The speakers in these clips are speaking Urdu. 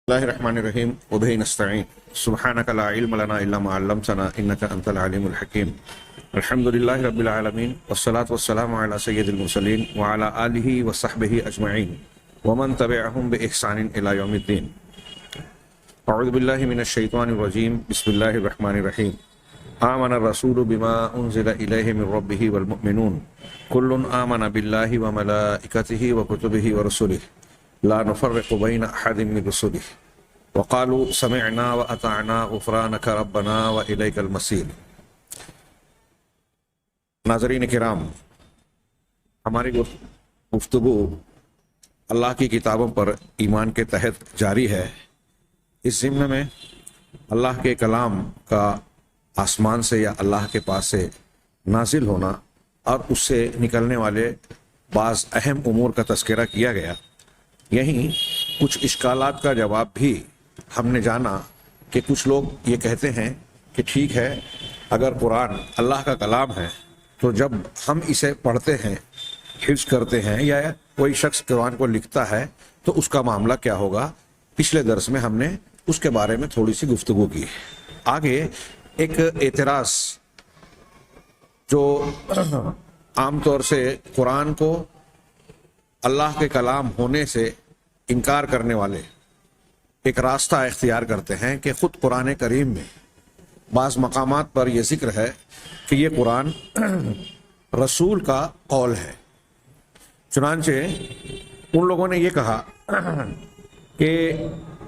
اللہ الرحمن الرحیم وبہ نستعین سبحانک لا علم لنا الا ما علمتنا انک انت العلیم الحکیم الحمد للہ رب العالمین والصلاة والسلام علی سید المرسلین وعلی آلہ وصحبہ اجمعین ومن تبعہم بإحسان الی یوم الدین. اعوذ باللہ من الشیطان الرجیم. بسم اللہ الرحمن الرحیم. آمن الرسول بما انزل الیہ من ربہ والمؤمنون کل آمن باللہ وملائکتہ وکتبہ ورسلہ لا نفرق بین احد من رسله وقالوا سمعنا واطعنا غفرانک ربنا والیک المصیر. ناظرین کرام، ہماری گفتگو اللہ کی کتابوں پر ایمان کے تحت جاری ہے. اس ضمن میں اللہ کے کلام کا آسمان سے یا اللہ کے پاس سے نازل ہونا اور اس سے نکلنے والے بعض اہم امور کا تذکرہ کیا گیا. یہیں کچھ اشکالات کا جواب بھی ہم نے جانا کہ کچھ لوگ یہ کہتے ہیں کہ ٹھیک ہے، اگر قرآن اللہ کا کلام ہے تو جب ہم اسے پڑھتے ہیں، حفظ کرتے ہیں، یا کوئی شخص قرآن کو لکھتا ہے تو اس کا معاملہ کیا ہوگا. پچھلے درس میں ہم نے اس کے بارے میں تھوڑی سی گفتگو کی. آگے ایک اعتراض جو عام طور سے قرآن کو اللہ کے کلام ہونے سے انکار کرنے والے ایک راستہ اختیار کرتے ہیں کہ خود قرآن کریم میں بعض مقامات پر یہ ذکر ہے کہ یہ قرآن رسول کا قول ہے. چنانچہ ان لوگوں نے یہ کہا کہ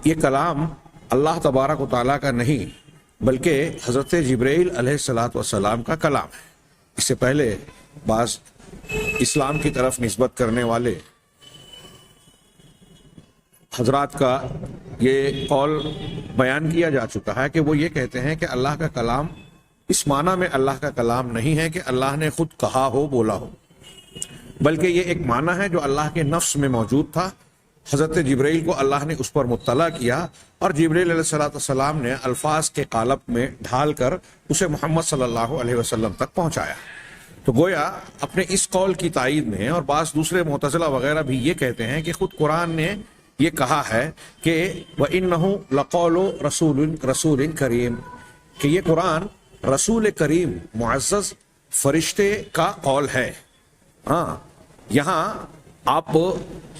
یہ کلام اللہ تبارک و تعالیٰ کا نہیں بلکہ حضرت جبرائیل علیہ السلام کا کلام ہے. اس سے پہلے بعض اسلام کی طرف نسبت کرنے والے حضرات کا یہ قول بیان کیا جا چکا ہے کہ وہ یہ کہتے ہیں کہ اللہ کا کلام اس معنی میں اللہ کا کلام نہیں ہے کہ اللہ نے خود کہا ہو، بولا ہو، بلکہ یہ ایک معنی ہے جو اللہ کے نفس میں موجود تھا. حضرت جبرائیل کو اللہ نے اس پر مطلع کیا اور جبرائیل علیہ السلام نے الفاظ کے قالب میں ڈھال کر اسے محمد صلی اللہ علیہ وسلم تک پہنچایا. تو گویا اپنے اس قول کی تائید میں، اور بعض دوسرے معتزلہ وغیرہ بھی یہ کہتے ہیں کہ خود قرآن نے یہ کہا ہے کہ وَإِنَّهُ لَقَوْلُ رَسُولٍ كَرِيمٍ، کہ یہ قرآن رسول کریم معزز فرشتے کا قول ہے. ہاں، یہاں آپ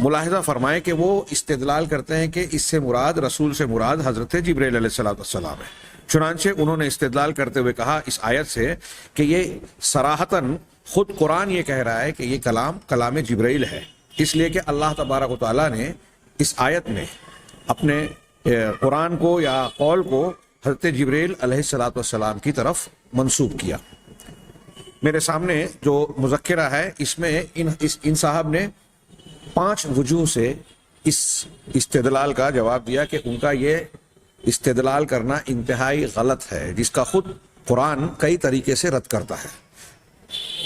ملاحظہ فرمائیں کہ وہ استدلال کرتے ہیں کہ اس سے مراد، رسول سے مراد حضرت جبرائیل علیہ السلام ہے. چنانچہ انہوں نے استدلال کرتے ہوئے کہا اس آیت سے کہ یہ صراحتاً خود قرآن یہ کہہ رہا ہے کہ یہ کلام جبرائیل ہے، اس لیے کہ اللہ تبارک و تعالیٰ نے اس آیت میں اپنے قرآن کو یا قول کو حضرت جبرائیل علیہ السلام کی طرف منسوب کیا. میرے سامنے جو مذکرہ ہے اس میں ان صاحب نے 5 وجوہ سے اس استدلال کا جواب دیا کہ ان کا یہ استدلال کرنا انتہائی غلط ہے، جس کا خود قرآن کئی طریقے سے رد کرتا ہے.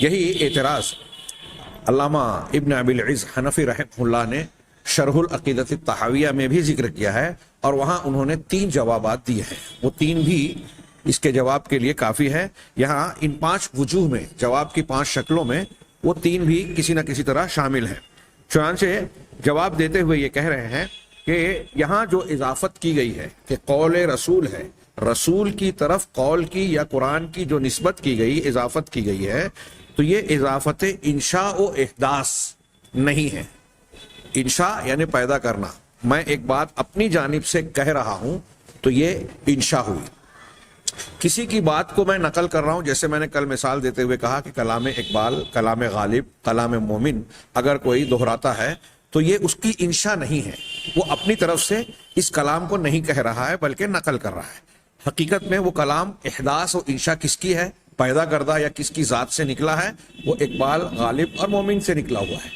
یہی اعتراض علامہ ابن ابی العز حنفی رحمہ اللہ نے شرح العقیدۃ الطحاویہ میں بھی ذکر کیا ہے، اور وہاں انہوں نے 3 جوابات دیے ہیں. وہ 3 بھی اس کے جواب کے لیے کافی ہے. یہاں ان 5 وجوہ میں، جواب کی 5 شکلوں میں، وہ 3 بھی کسی نہ کسی طرح شامل ہیں. چنانچہ جواب دیتے ہوئے یہ کہہ رہے ہیں کہ یہاں جو اضافت کی گئی ہے کہ قول رسول ہے، رسول کی طرف قول کی یا قرآن کی جو نسبت کی گئی، اضافت کی گئی ہے، تو یہ اضافت انشاء و احداث نہیں ہے. انشاء یعنی پیدا کرنا. میں ایک بات اپنی جانب سے کہہ رہا ہوں تو یہ انشاء ہوئی. کسی کی بات کو میں نقل کر رہا ہوں، جیسے میں نے کل مثال دیتے ہوئے کہا کہ کلام اقبال، کلام غالب، کلام مومن اگر کوئی دہراتا ہے تو یہ اس کی انشاء نہیں ہے، وہ اپنی طرف سے اس کلام کو نہیں کہہ رہا ہے بلکہ نقل کر رہا ہے. حقیقت میں وہ کلام احداث و انشاء کس کی ہے، پیدا کردہ یا کس کی ذات سے نکلا ہے؟ وہ اقبال، غالب اور مومن سے نکلا ہوا ہے.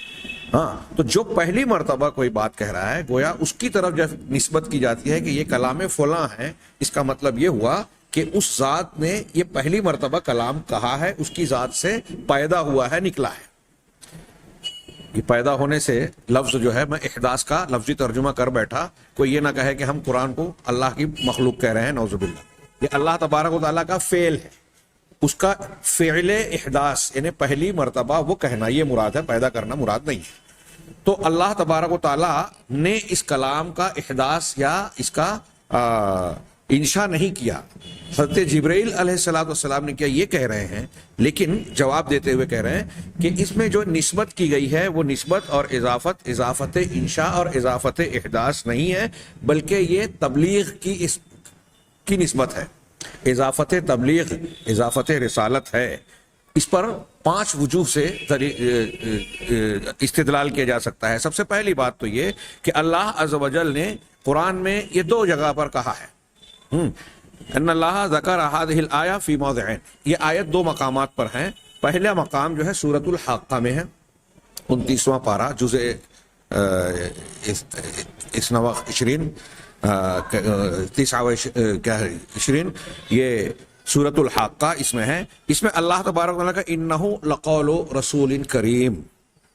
ہاں، تو جو پہلی مرتبہ کوئی بات کہہ رہا ہے گویا اس کی طرف جب نسبت کی جاتی ہے کہ یہ کلام فلاں ہے، اس کا مطلب یہ ہوا کہ اس ذات نے یہ پہلی مرتبہ کلام کہا ہے، اس کی ذات سے پیدا ہوا ہے، نکلا ہے. یہ پیدا ہونے سے لفظ جو ہے، میں احداث کا لفظی ترجمہ کر بیٹھا، کوئی یہ نہ کہے کہ ہم قرآن کو اللہ کی مخلوق کہہ رہے ہیں، نعوذ باللہ. یہ اللہ تبارک و تعالیٰ کا فعل ہے، اس کا فعل احداث یعنی پہلی مرتبہ وہ کہنا، یہ مراد ہے، پیدا کرنا مراد نہیں ہے. تو اللہ تبارک و تعالیٰ نے اس کلام کا احداث یا اس کا انشاء نہیں کیا. حضرت جبرائیل علیہ السلام نے کیا یہ کہہ رہے ہیں، لیکن جواب دیتے ہوئے کہہ رہے ہیں کہ اس میں جو نسبت کی گئی ہے وہ نسبت اور اضافت انشاء اور اضافت احداث نہیں ہے، بلکہ یہ تبلیغ کی نسبت ہے. اضافت تبلیغ، اضافت رسالت ہے. اس پر 5 وجوہ سے استدلال کیا جا سکتا ہے. سب سے پہلی بات تو یہ کہ اللہ عز و جل نے قرآن میں یہ 2 جگہ پر کہا ہے، ان اللہ ذکر هذه الآیہ فی موضعین. یہ آیت 2 مقامات پر ہیں. پہلا مقام جو ہے سورۃ الحاقہ میں ہے، 29واں پارہ، جزء 29 20 یہ سورۃ الحاقہ اس میں ہے. اس میں اللہ تبارک و تعالیٰ کا انہ لقول رسول کریم.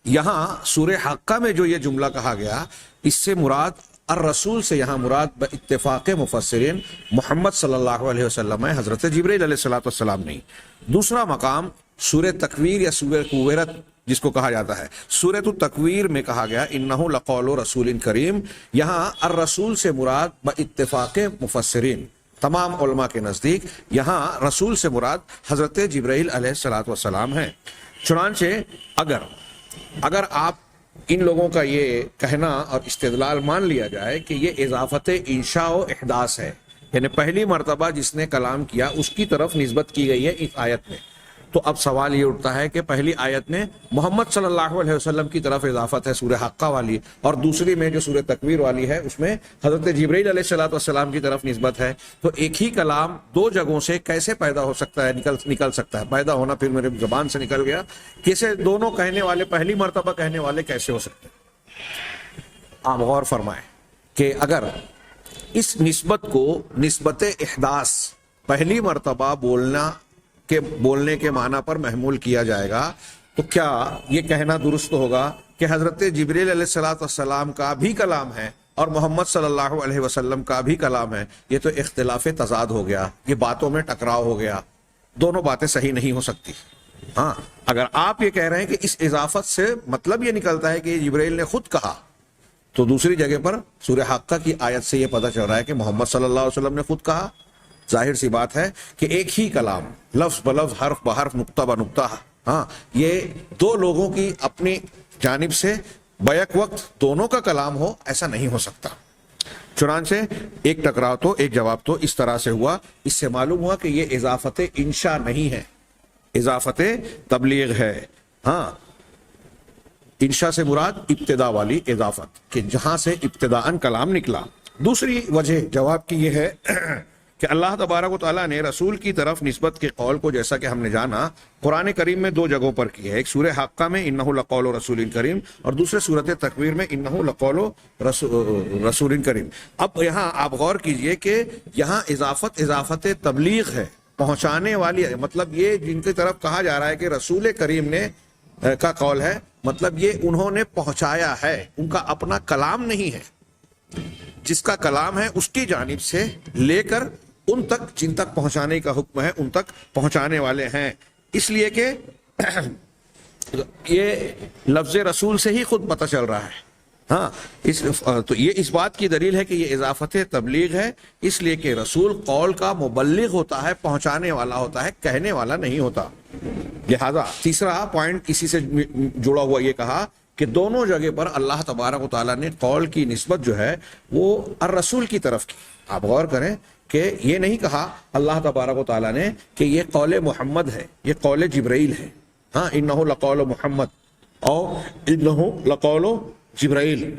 یہاں سورہ حاقہ میں جو یہ جملہ کہا گیا، اس سے مراد الرسول سے یہاں مراد باتفاق مفسرین محمد صلی اللہ علیہ وسلم ہے، حضرت جبرائیل علیہ السلام نہیں. دوسرا مقام سورہ تکویر یا سورہ کویرت جس کو کہا جاتا ہے، سورۃ التکویر میں کہا گیا انہ لقول رسول کریم. یہاں الرسول سے مراد باتفاق مفسرین تمام علماء کے نزدیک یہاں رسول سے مراد حضرت جبرائیل علیہ السلام ہیں. چنانچہ اگر آپ ان لوگوں کا یہ کہنا اور استدلال مان لیا جائے کہ یہ اضافت انشاء و احداث ہے، یعنی پہلی مرتبہ جس نے کلام کیا اس کی طرف نسبت کی گئی ہے اس آیت میں، تو اب سوال یہ اٹھتا ہے کہ پہلی آیت میں محمد صلی اللہ علیہ وسلم کی طرف اضافت ہے سورہ حقہ والی، اور دوسری میں جو سورہ تکویر والی ہے اس میں حضرت جبرائیل علیہ السلام کی طرف نسبت ہے. تو ایک ہی کلام 2 جگہوں سے کیسے پیدا ہو سکتا ہے، نکل سکتا ہے؟ پیدا ہونا پھر میرے زبان سے نکل گیا، کیسے دونوں کہنے والے، پہلی مرتبہ کہنے والے کیسے ہو سکتے ہیں؟ آپ غور فرمائیں کہ اگر اس نسبت کو نسبت احداث پہلی مرتبہ بولنے کے معنی پر محمول کیا جائے گا تو کیا یہ کہنا درست ہوگا کہ حضرت جبرائیل علیہ السلام کا بھی کلام ہے اور محمد صلی اللہ علیہ وسلم کا بھی کلام ہے؟ یہ تو اختلاف تضاد ہو گیا، یہ باتوں میں ٹکراؤ ہو گیا. دونوں باتیں صحیح نہیں ہو سکتی. ہاں، اگر آپ یہ کہہ رہے ہیں کہ اس اضافت سے مطلب یہ نکلتا ہے کہ جبرائیل نے خود کہا، تو دوسری جگہ پر سورہ حاقہ کی آیت سے یہ پتہ چل رہا ہے کہ محمد صلی اللہ علیہ وسلم نے خود کہا. ظاہر سی بات ہے کہ ایک ہی کلام، لفظ بلفظ، حرف بحرف، نقطہ بنقطہ، ہاں، یہ 2 لوگوں کی اپنی جانب سے بیک وقت دونوں کا کلام ہو، ایسا نہیں ہو سکتا. چنانچہ ایک ٹکراؤ تو ایک جواب تو اس طرح سے ہوا. اس سے معلوم ہوا کہ یہ اضافت انشاء نہیں ہے، اضافت تبلیغ ہے. ہاں، انشاء سے مراد ابتدا والی اضافت، کہ جہاں سے ابتداءً کلام نکلا. دوسری وجہ جواب کی یہ ہے کہ اللہ تبارک و تعالیٰ نے رسول کی طرف نسبت کے قول کو، جیسا کہ ہم نے جانا، قرآن کریم میں 2 جگہوں پر کی ہے. ایک سورہ حاقہ میں انہ لقول رسول کریم، اور دوسرے سورۃ تکویر میں انہ لقول رسول کریم. اب یہاں آپ غور کیجئے کہ یہاں اضافت تبلیغ ہے، پہنچانے والی ہے. مطلب یہ جن کی طرف کہا جا رہا ہے کہ رسول کریم نے کا قول ہے، مطلب یہ انہوں نے پہنچایا ہے، ان کا اپنا کلام نہیں ہے. جس کا کلام ہے اس کی جانب سے لے کر ان تک جن تک پہنچانے کا حکم ہے ان تک پہنچانے والے ہیں. اس لیے کہ یہ لفظ رسول سے ہی خود پتہ چل رہا ہے. ہاں، تو یہ اس بات کی دلیل ہے کہ یہ اضافت تبلیغ ہے، اس لیے کہ رسول قول کا مبلغ ہوتا ہے، پہنچانے والا ہوتا ہے، کہنے والا نہیں ہوتا. لہذا تیسرا پوائنٹ اسی سے جڑا ہوا یہ کہا کہ دونوں جگہ پر اللہ تبارک و تعالیٰ نے قول کی نسبت جو ہے وہ الرسول کی طرف کی. آپ غور کریں کہ یہ نہیں کہا اللہ تبارک و تعالیٰ نے کہ یہ قول محمد ہے، یہ قول جبرائیل ہے. ہاں، انہ لقول محمد اور انہ لقول جبرائیل،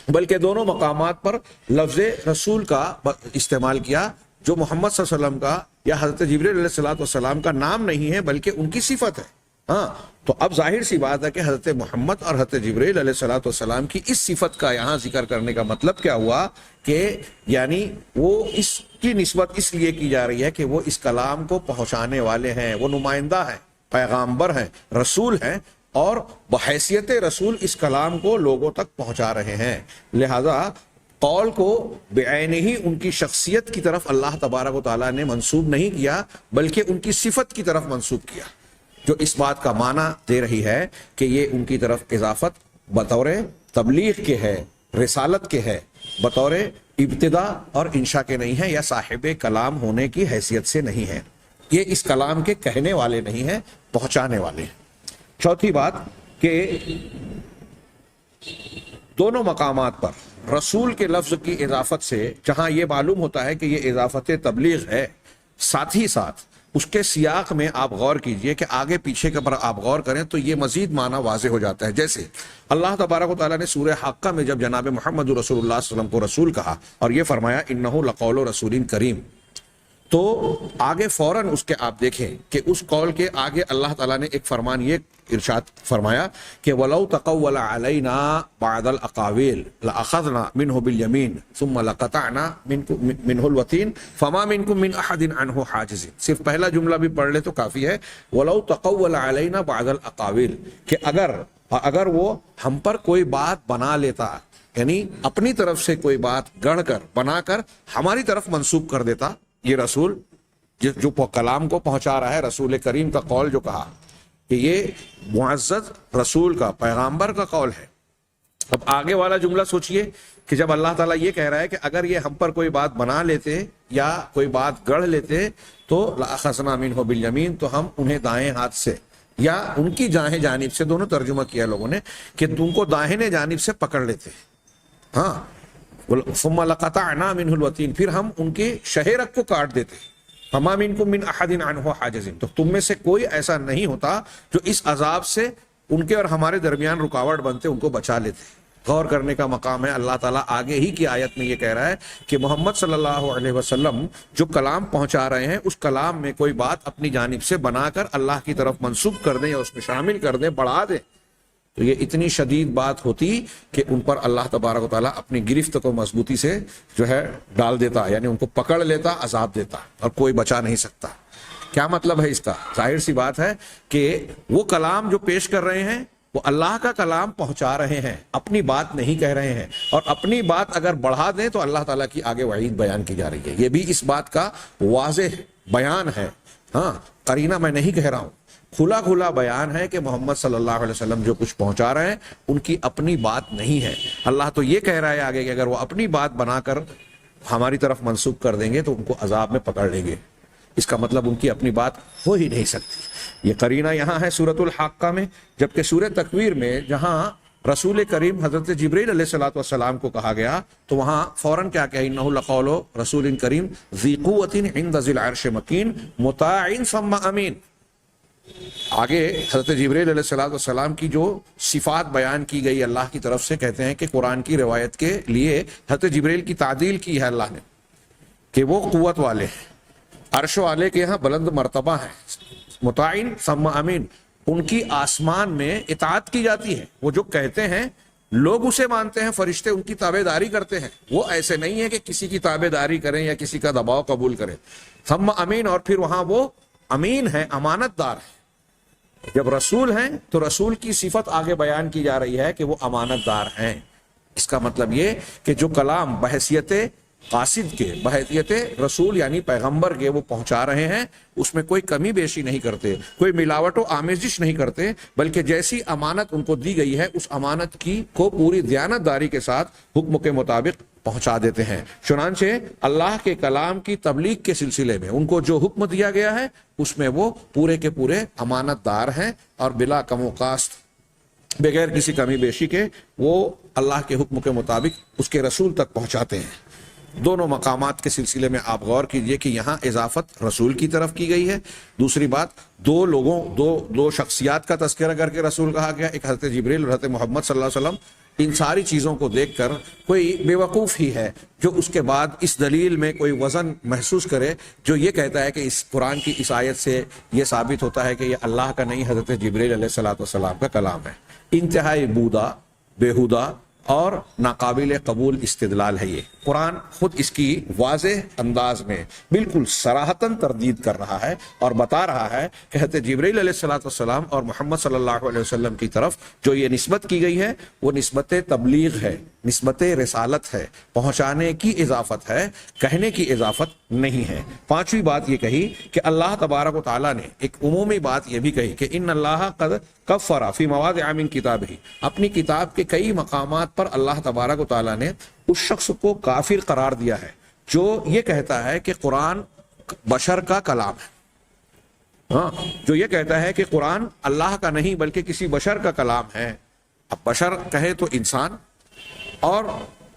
بلکہ دونوں مقامات پر لفظ رسول کا استعمال کیا، جو محمد صلی اللہ علیہ وسلم کا یا حضرت جبرائیل علیہ السلام کا نام نہیں ہے بلکہ ان کی صفت ہے. ہاں، تو اب ظاہر سی بات ہے کہ حضرت محمد اور حضرت جبرائیل علیہ السلام کی اس صفت کا یہاں ذکر کرنے کا مطلب کیا ہوا کہ یعنی وہ اس کی نسبت اس لیے کی جا رہی ہے کہ وہ اس کلام کو پہنچانے والے ہیں، وہ نمائندہ ہیں، پیغامبر ہیں، رسول ہیں، اور بحیثیت رسول اس کلام کو لوگوں تک پہنچا رہے ہیں. لہذا قول کو بعینہ ہی ان کی شخصیت کی طرف اللہ تبارک و تعالیٰ نے منسوب نہیں کیا بلکہ ان کی صفت کی طرف منسوب کیا، جو اس بات کا معنی دے رہی ہے کہ یہ ان کی طرف اضافت نہیں ہے، بلکہ ان کی صفت کی طرف منسوب کیا. جو اس بات کا معنی دے رہی ہے کہ یہ ان کی طرف اضافت بطور تبلیغ کے ہے، رسالت کے ہے، بطور ابتدا اور انشاء کے نہیں ہے، یا صاحب کلام ہونے کی حیثیت سے نہیں ہے، یہ اس کلام کے کہنے والے نہیں ہیں، پہنچانے والے ہیں۔ چوتھی بات کہ دونوں مقامات پر رسول کے لفظ کی اضافت سے جہاں یہ معلوم ہوتا ہے کہ یہ اضافت تبلیغ ہے، ساتھ ہی ساتھ اس کے سیاق میں آپ غور کیجئے کہ آگے پیچھے کے پر آپ غور کریں تو یہ مزید معنی واضح ہو جاتا ہے۔ جیسے اللہ تبارک و تعالیٰ نے سورہ حاقہ میں جب جناب محمد رسول اللہ صلی اللہ علیہ وسلم کو رسول کہا اور یہ فرمایا انہ لقول رسول کریم، تو آگے فوراً اس کے آپ دیکھیں کہ اس قول کے آگے اللہ تعالیٰ نے ایک فرمان یہ ارشاد فرمایا کہ وَلَوْ تَقَوَّلَ عَلَيْنَا بَعْدَ الْأَقَاوِيلِ لَأَخَذْنَا مِنْهُ بِالْيَمِينِ ثُمَّ لَقَطَعْنَا مِنْهُ الْوَتِينَ فَمَا مِنْكُمْ مِنْ أَحَدٍ عَنْهُ حَاجِزٍ۔ صرف پہلا جملہ بھی پڑھ لے تو کافی ہے، وَلَوْ تَقَوَّلَ عَلَيْنَا بَعْدَ الْأَقَاوِيلِ، کہ اگر وہ ہم پر کوئی بات بنا لیتا، یعنی اپنی طرف سے کوئی بات گڑھ کر بنا کر ہماری طرف منسوب کر دیتا، یہ رسول جو کلام کو پہنچا رہا ہے، رسول کریم کا قول جو کہا کہ یہ معزز رسول کا، پیغامبر کا قول ہے۔ اب آگے والا جملہ سوچئے کہ جب اللہ تعالیٰ یہ کہہ رہا ہے کہ اگر یہ ہم پر کوئی بات بنا لیتے یا کوئی بات گڑھ لیتے تو لَأَخَذْنَا مِنْهُ بِالْيَمِينِ، تو ہم انہیں دائیں ہاتھ سے یا ان کی دائیں جانب سے، دونوں ترجمہ کیا لوگوں نے کہ تم کو داہنے جانب سے پکڑ لیتے، ہاں، ثُمَّ لَقَطَعْنَا مِنْهُ الْوَتِينَ، پھر ہم ان کے شہرک کو کاٹ دیتے، فَمَا مِنْكُمْ مِنْ أَحَدٍ عَنْهُ حَاجِزٍ، تو تم میں سے کوئی ایسا نہیں ہوتا جو اس عذاب سے ان کے اور ہمارے درمیان رکاوٹ بنتے، ان کو بچا لیتے۔ غور کرنے کا مقام ہے، اللہ تعالیٰ آگے ہی کی آیت میں یہ کہہ رہا ہے کہ محمد صلی اللہ علیہ وسلم جو کلام پہنچا رہے ہیں اس کلام میں کوئی بات اپنی جانب سے بنا کر اللہ کی طرف منسوب کر دیں یا اس میں شامل کر دیں، بڑھا دیں، تو یہ اتنی شدید بات ہوتی کہ ان پر اللہ تبارک و تعالیٰ اپنی گرفت کو مضبوطی سے جو ہے ڈال دیتا، یعنی ان کو پکڑ لیتا، عذاب دیتا، اور کوئی بچا نہیں سکتا۔ کیا مطلب ہے اس کا؟ ظاہر سی بات ہے کہ وہ کلام جو پیش کر رہے ہیں وہ اللہ کا کلام پہنچا رہے ہیں، اپنی بات نہیں کہہ رہے ہیں، اور اپنی بات اگر بڑھا دیں تو اللہ تعالیٰ کی آگے وعید بیان کی جا رہی ہے۔ یہ بھی اس بات کا واضح بیان ہے، ہاں، قرینہ میں نہیں کہہ رہا ہوں، کھلا کھلا بیان ہے کہ محمد صلی اللہ علیہ وسلم جو کچھ پہنچا رہے ہیں ان کی اپنی بات نہیں ہے۔ اللہ تو یہ کہہ رہا ہے آگے کہ اگر وہ اپنی بات بنا کر ہماری طرف منسوب کر دیں گے تو ان کو عذاب میں پکڑ لیں گے، اس کا مطلب ان کی اپنی بات ہو ہی نہیں سکتی۔ یہ قرینہ یہاں ہے سورۃ الحاقہ میں، جبکہ سورۃ تکویر میں جہاں رسول کریم حضرت جبریل علیہ الصلوۃ والسلام کو کہا گیا تو وہاں فوراً کیا کہ انہ لقول رسول کریم ذی قوۃ عند ذی العرش مکین مطاع ثم امین۔ آگے حضرت جبریل علیہ السلام کی جو صفات بیان کی گئی اللہ کی طرف سے، کہتے ہیں کہ قرآن کی روایت کے لیے حضرت جبریل کی تعدیل کی ہے اللہ نے کہ وہ قوت والے ہیں، عرش والے کے یہاں بلند مرتبہ ہیں، مطاعن ثم امین، ان کی آسمان میں اطاعت کی جاتی ہے، وہ جو کہتے ہیں لوگ اسے مانتے ہیں، فرشتے ان کی تابع داری کرتے ہیں، وہ ایسے نہیں ہے کہ کسی کی تابع داری کریں یا کسی کا دباؤ قبول کریں۔ ثم امین، اور پھر وہاں وہ امین ہے، امانت دار ہے۔ جب رسول ہیں تو رسول کی صفت آگے بیان کی جا رہی ہے کہ وہ امانت دار ہیں۔ اس کا مطلب یہ کہ جو کلام بحیثیت قاصد کے، بحیثیت رسول یعنی پیغمبر کے وہ پہنچا رہے ہیں، اس میں کوئی کمی بیشی نہیں کرتے، کوئی ملاوٹ و آمیزش نہیں کرتے، بلکہ جیسی امانت ان کو دی گئی ہے اس امانت کی کو پوری دیانت داری کے ساتھ حکم کے مطابق پہنچا دیتے ہیں۔ چنانچہ اللہ کے کلام کی تبلیغ کے سلسلے میں ان کو جو حکم دیا گیا ہے اس میں وہ پورے کے پورے امانت دار ہیں، اور بلا کم و کاست، بغیر کسی کمی بیشی کے وہ اللہ کے حکم کے مطابق اس کے رسول تک پہنچاتے ہیں۔ دونوں مقامات کے سلسلے میں آپ غور کیجئے کہ یہاں اضافت رسول کی طرف کی گئی ہے، دوسری بات دو شخصیات کا تذکرہ کر کے رسول کہا گیا، ایک حضرت جبریل اور حضرت محمد صلی اللہ علیہ وسلم۔ ان ساری چیزوں کو دیکھ کر کوئی بے وقوف ہی ہے جو اس کے بعد اس دلیل میں کوئی وزن محسوس کرے جو یہ کہتا ہے کہ اس قرآن کی اس آیت سے یہ ثابت ہوتا ہے کہ یہ اللہ کا نہیں حضرت جبریل علیہ الصلوۃ والسلام کا کلام ہے۔ انتہائی بودا، بیہودہ اور ناقابل قبول استدلال ہے یہ۔ قرآن خود اس کی واضح انداز میں بالکل صراحتاً تردید کر رہا ہے اور بتا رہا ہے کہ حضرت جبرائیل علیہ الصلوۃ والسلام اور محمد صلی اللہ علیہ وسلم کی طرف جو یہ نسبت کی گئی ہے وہ نسبت تبلیغ ہے، نسبت رسالت ہے، پہنچانے کی اضافت ہے، کہنے کی اضافت نہیں ہے۔ پانچویں بات یہ کہی کہ اللہ تبارک و تعالیٰ نے ایک عمومی بات یہ بھی کہی کہ ان اللہ قد کفر فی مواضع من کتابہ، اپنی کتاب کے کئی مقامات پر اللہ تبارک و تعالیٰ نے اس شخص کو کافر قرار دیا ہے جو یہ کہتا ہے کہ قرآن بشر کا کلام ہے، ہاں، جو یہ کہتا ہے کہ قرآن اللہ کا نہیں بلکہ کسی بشر کا کلام ہے۔ اب بشر کہے تو انسان، اور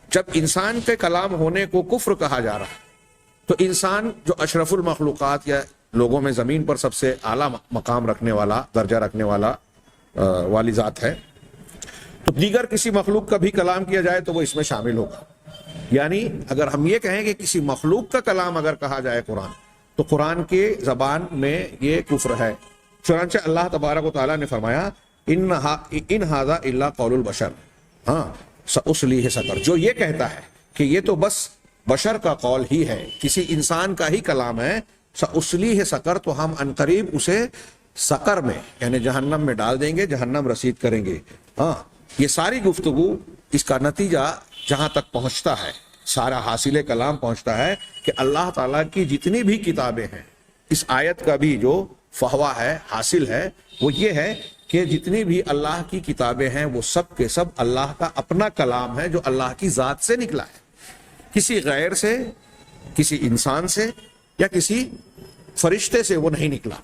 جب انسان کے کلام ہونے کو کفر کہا جا رہا ہے تو انسان جو اشرف المخلوقات یا لوگوں میں زمین پر سب سے اعلیٰ مقام رکھنے والا، درجہ رکھنے والی ذات ہے، تو دیگر کسی مخلوق کا بھی کلام کیا جائے تو وہ اس میں شامل ہوگا۔ یعنی اگر ہم یہ کہیں کہ کسی مخلوق کا کلام اگر کہا جائے قرآن، تو قرآن کے زبان میں یہ کفر ہے۔ چنانچہ اللہ تبارک و تعالیٰ نے فرمایا ان ھذا الا قول البشر، ہاں، سأصلیہ سقر، جو یہ کہتا ہے کہ یہ تو بس بشر کا قول ہی ہے، کسی انسان کا ہی کلام ہے، سأصلیہ سقر، تو ہم عنقریب اسے سقر میں یعنی جہنم میں ڈال دیں گے، جہنم رسید کریں گے۔ ہاں، یہ ساری گفتگو، اس کا نتیجہ جہاں تک پہنچتا ہے، سارا حاصل کلام پہنچتا ہے کہ اللہ تعالیٰ کی جتنی بھی کتابیں ہیں، اس آیت کا بھی جو فہوا ہے، حاصل ہے، وہ یہ ہے کہ جتنی بھی اللہ کی کتابیں ہیں وہ سب کے سب اللہ کا اپنا کلام ہے جو اللہ کی ذات سے نکلا ہے، کسی غیر سے، کسی انسان سے یا کسی فرشتے سے وہ نہیں نکلا۔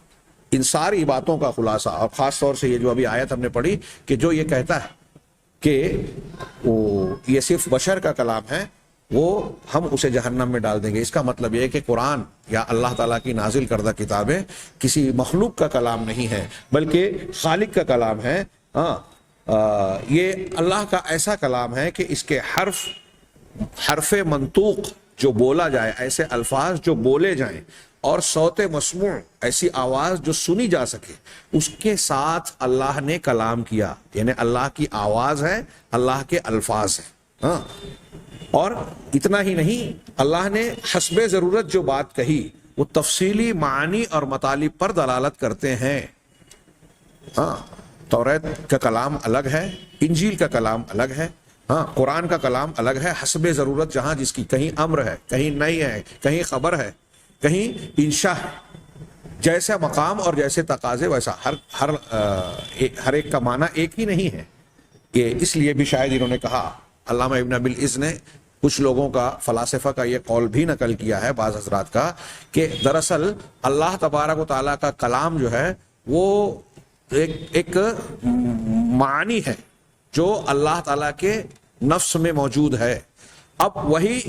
ان ساری باتوں کا خلاصہ، اور خاص طور سے یہ جو ابھی آیت ہم نے پڑھی کہ جو یہ کہتا ہے کہ وہ یہ صرف بشر کا کلام ہے، وہ ہم اسے جہنم میں ڈال دیں گے، اس کا مطلب یہ ہے کہ قرآن یا اللہ تعالیٰ کی نازل کردہ کتابیں کسی مخلوق کا کلام نہیں ہے بلکہ خالق کا کلام ہے۔ یہ اللہ کا ایسا کلام ہے کہ اس کے حرف منطوق جو بولا جائے، ایسے الفاظ جو بولے جائیں، اور صوت مسموع، ایسی آواز جو سنی جا سکے، اس کے ساتھ اللہ نے کلام کیا، یعنی اللہ کی آواز ہے، اللہ کے الفاظ ہیں۔ ہاں، اور اتنا ہی نہیں، اللہ نے حسب ضرورت جو بات کہی وہ تفصیلی معانی اور مطالب پر دلالت کرتے ہیں۔ ہاں، توریت کا کلام الگ ہے، انجیل کا کلام الگ ہے، ہاں، قرآن کا کلام الگ ہے، حسب ضرورت جہاں جس کی کہیں امر ہے، کہیں نہیں ہے، کہیں خبر ہے، کہیں انشاء ہے، جیسا مقام اور جیسے تقاضے ویسا، ہر ایک کا معنی ایک ہی نہیں ہے۔ یہ اس لیے بھی شاید انہوں نے کہا، علامہ ابن ابی العز نے کچھ لوگوں کا، فلاسفہ کا یہ قول بھی نقل کیا ہے بعض حضرات کا، کہ دراصل اللہ تبارک و تعالیٰ کا کلام جو ہے وہ ایک معنی ہے جو اللہ تعالیٰ کے نفس میں موجود ہے۔ اب وہی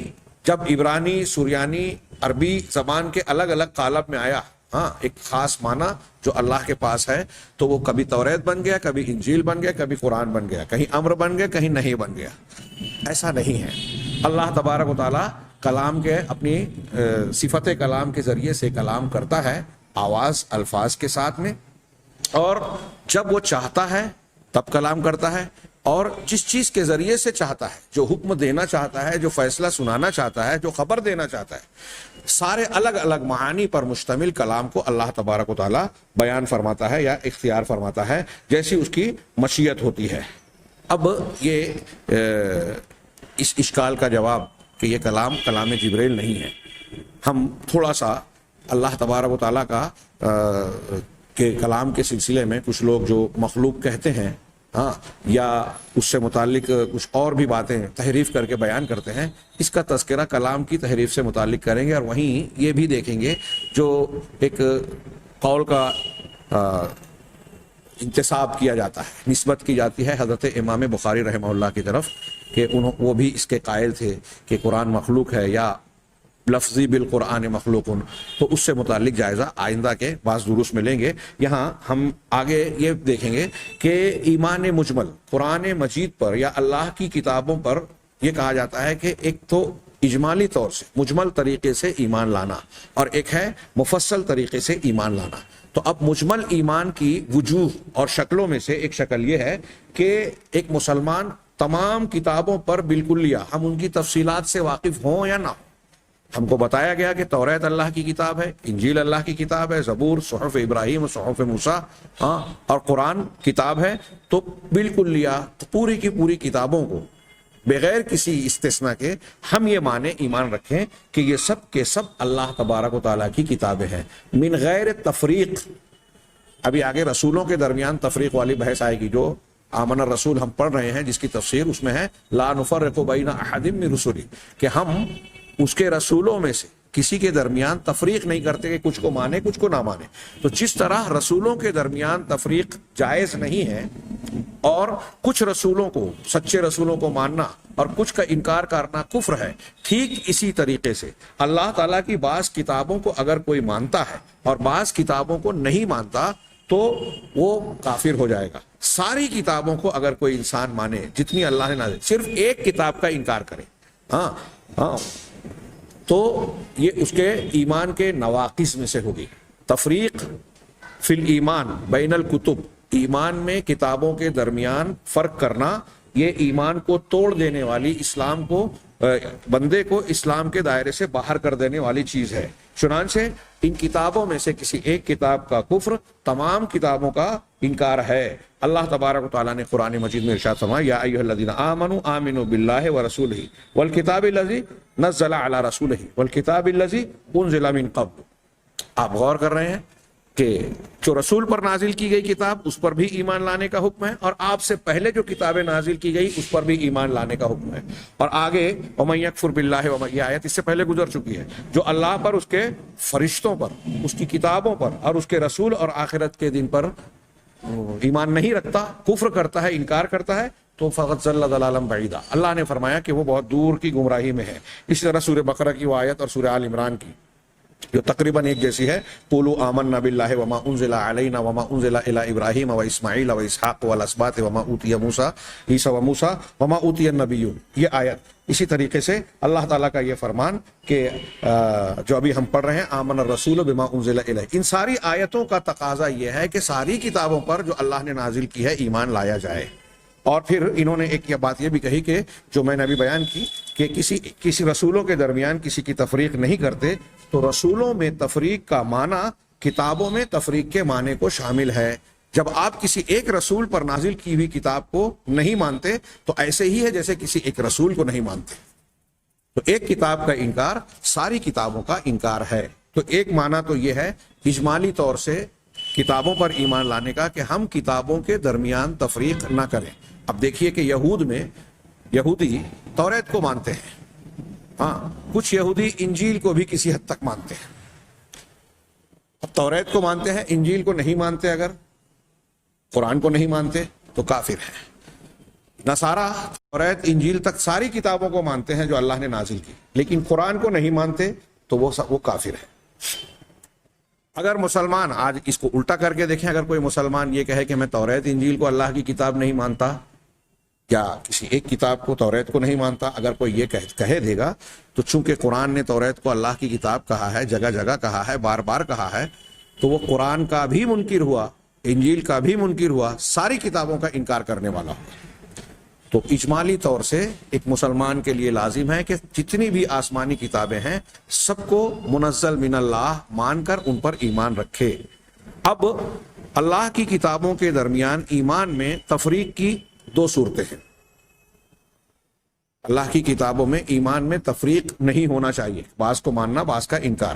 جب عبرانی، سریانی، عربی زبان کے الگ الگ قالب میں آیا، ہاں، ایک خاص معنی جو اللہ کے پاس ہے، تو وہ کبھی توریت بن گیا، کبھی انجیل بن گیا، کبھی قرآن بن گیا، کہیں امر بن گیا، کہیں نہیں بن گیا۔ ایسا نہیں ہے، اللہ تبارک و تعالیٰ کلام کے، اپنی صفت کلام کے ذریعے سے کلام کرتا ہے، آواز، الفاظ کے ساتھ میں، اور جب وہ چاہتا ہے تب کلام کرتا ہے، اور جس چیز کے ذریعے سے چاہتا ہے، جو حکم دینا چاہتا ہے، جو فیصلہ سنانا چاہتا ہے، جو خبر دینا چاہتا ہے، سارے الگ الگ معانی پر مشتمل کلام کو اللہ تبارک و تعالیٰ بیان فرماتا ہے یا اختیار فرماتا ہے، جیسی اس کی مشیت ہوتی ہے۔ اب یہ اس اشکال کا جواب کہ یہ کلام جبرائیل نہیں ہے، ہم تھوڑا سا اللہ تبارک و تعالیٰ کا کہ کلام کے سلسلے میں کچھ لوگ جو مخلوق کہتے ہیں، ہاں، یا اس سے متعلق کچھ اور بھی باتیں تحریف کر کے بیان کرتے ہیں، اس کا تذکرہ کلام کی تحریف سے متعلق کریں گے، اور وہیں یہ بھی دیکھیں گے جو ایک قول کا انتساب کیا جاتا ہے، نسبت کی جاتی ہے حضرت امام بخاری رحمہ اللہ کی طرف، کہ وہ بھی اس کے قائل تھے کہ قرآن مخلوق ہے یا لفظی بالقرآن مخلوق، تو اس سے متعلق جائزہ آئندہ کے بعض دروس میں لیں گے۔ یہاں ہم آگے یہ دیکھیں گے کہ ایمان مجمل قرآن مجید پر یا اللہ کی کتابوں پر یہ کہا جاتا ہے کہ ایک تو اجمالی طور سے مجمل طریقے سے ایمان لانا، اور ایک ہے مفصل طریقے سے ایمان لانا۔ تو اب مجمل ایمان کی وجوہ اور شکلوں میں سے ایک شکل یہ ہے کہ ایک مسلمان تمام کتابوں پر بالکلیہ ہم ان کی تفصیلات سے واقف ہوں یا نہ ہوں. ہم کو بتایا گیا کہ توریت اللہ کی کتاب ہے، انجیل اللہ کی کتاب ہے، زبور، صحف ابراہیم، صحف موسیٰ اور قرآن کتاب ہے. تو بالکلیہ پوری کی پوری کتابوں کو بغیر کسی استثناء کے ہم یہ مانیں، ایمان رکھیں کہ یہ سب کے سب اللہ تبارک و تعالیٰ کی کتابیں ہیں، من غیر تفریق. ابھی آگے رسولوں کے درمیان تفریق والی بحث آئے گی. جو آمن الرسول ہم پڑھ رہے ہیں جس کی تفسیر اس میں ہے لا نفرق بین احد من رسلی، کہ ہم اس کے رسولوں میں سے کسی کے درمیان تفریق نہیں کرتے کہ کچھ کو مانے کچھ کو نہ مانے. تو جس طرح رسولوں کے درمیان تفریق جائز نہیں ہے اور کچھ رسولوں کو، سچے رسولوں کو ماننا اور کچھ کا انکار کرنا کفر ہے، ٹھیک اسی طریقے سے اللہ تعالیٰ کی بعض کتابوں کو اگر کوئی مانتا ہے اور بعض کتابوں کو نہیں مانتا تو وہ کافر ہو جائے گا. ساری کتابوں کو اگر کوئی انسان مانے جتنی اللہ نے نازل، صرف ایک کتاب کا انکار کرے تو یہ اس کے ایمان کے نواقص میں سے ہوگی. تفریق فی الایمان بین الکتب، ایمان میں کتابوں کے درمیان فرق کرنا، یہ ایمان کو توڑ دینے والی، اسلام کو، بندے کو اسلام کے دائرے سے باہر کر دینے والی چیز ہے. چنانچہ ان کتابوں میں سے کسی ایک کتاب کا کفر تمام کتابوں کا انکار ہے. اللہ تبارک و تعالیٰ نے قرآن مجید میں ارشاد فرمایا یا ایھا الذین آمنوا آمنوا باللہ ورسولہ والکتاب الذی نزل علی رسولہ والکتاب الذی انزل من قبل. آپ غور کر رہے ہیں کہ جو رسول پر نازل کی گئی کتاب اس پر بھی ایمان لانے کا حکم ہے، اور آپ سے پہلے جو کتابیں نازل کی گئی اس پر بھی ایمان لانے کا حکم ہے. اور آگے وَمَن يَكْفُرْ بِاللَّهِ، یہ آیت اس سے پہلے گزر چکی ہے. جو اللہ پر، اس کے فرشتوں پر، اس کی کتابوں پر اور اس کے رسول اور آخرت کے دن پر ایمان نہیں رکھتا، کفر کرتا ہے، انکار کرتا ہے، تو فقط ضل ضلالا بعیدا. اللہ نے فرمایا کہ وہ بہت دور کی گمراہی میں ہے. اسی طرح سورہ بقرہ کی وہ آیت اور سورہ آل عمران کی جو تقریباً ایک جیسی ہے، قولوا آمنا باللہ وما انزل علینا وما انزل الی ابراہیم و اسماعیل و اسحاق والاسباط وما اوتی موسیٰ عیسیٰ و موسیٰ وما اوتی النبیون. یہ آیت اسی طریقے سے اللہ تعالیٰ کا یہ فرمان کہ جو ابھی ہم پڑھ رہے ہیں آمن الرسول بما انزل الیہ، ان ساری آیتوں کا تقاضا یہ ہے کہ ساری کتابوں پر جو اللہ نے نازل کی ہے ایمان لایا جائے. اور پھر انہوں نے ایک بات یہ بھی کہی کہ جو میں نے ابھی بیان کی کہ کسی رسولوں کے درمیان کسی کی تفریق نہیں کرتے، تو رسولوں میں تفریق کا معنی کتابوں میں تفریق کے معنی کو شامل ہے. جب آپ کسی ایک رسول پر نازل کی ہوئی کتاب کو نہیں مانتے تو ایسے ہی ہے جیسے کسی ایک رسول کو نہیں مانتے. تو ایک کتاب کا انکار ساری کتابوں کا انکار ہے. تو ایک معنی تو یہ ہے اجمالی طور سے کتابوں پر ایمان لانے کا کہ ہم کتابوں کے درمیان تفریق نہ کریں. اب دیکھیے کہ یہودی توریت کو مانتے ہیں، کچھ یہودی انجیل کو بھی کسی حد تک مانتے ہیں. اب توریت کو مانتے ہیں، انجیل کو نہیں مانتے، اگر قرآن کو نہیں مانتے تو کافر ہیں. نصارہ توریت انجیل تک ساری کتابوں کو مانتے ہیں جو اللہ نے نازل کی، لیکن قرآن کو نہیں مانتے تو وہ کافر ہے. اگر مسلمان آج اس کو الٹا کر کے دیکھیں، اگر کوئی مسلمان یہ کہے کہ میں توریت انجیل کو اللہ کی کتاب نہیں مانتا یا کسی ایک کتاب کو، توریت کو نہیں مانتا، اگر کوئی یہ کہے دے گا تو چونکہ قرآن نے توریت کو اللہ کی کتاب کہا ہے، جگہ جگہ کہا ہے، بار بار کہا ہے، تو وہ قرآن کا بھی منکر ہوا، انجیل کا بھی منکر ہوا، ساری کتابوں کا انکار کرنے والا ہوا. تو اجمالی طور سے ایک مسلمان کے لیے لازم ہے کہ جتنی بھی آسمانی کتابیں ہیں سب کو منزل من اللہ مان کر ان پر ایمان رکھے. اب اللہ کی کتابوں کے درمیان ایمان میں تفریق کی دو صورتیں ہیں. اللہ کی کتابوں میں ایمان میں تفریق نہیں ہونا چاہیے، بعض کو ماننا بعض کا انکار.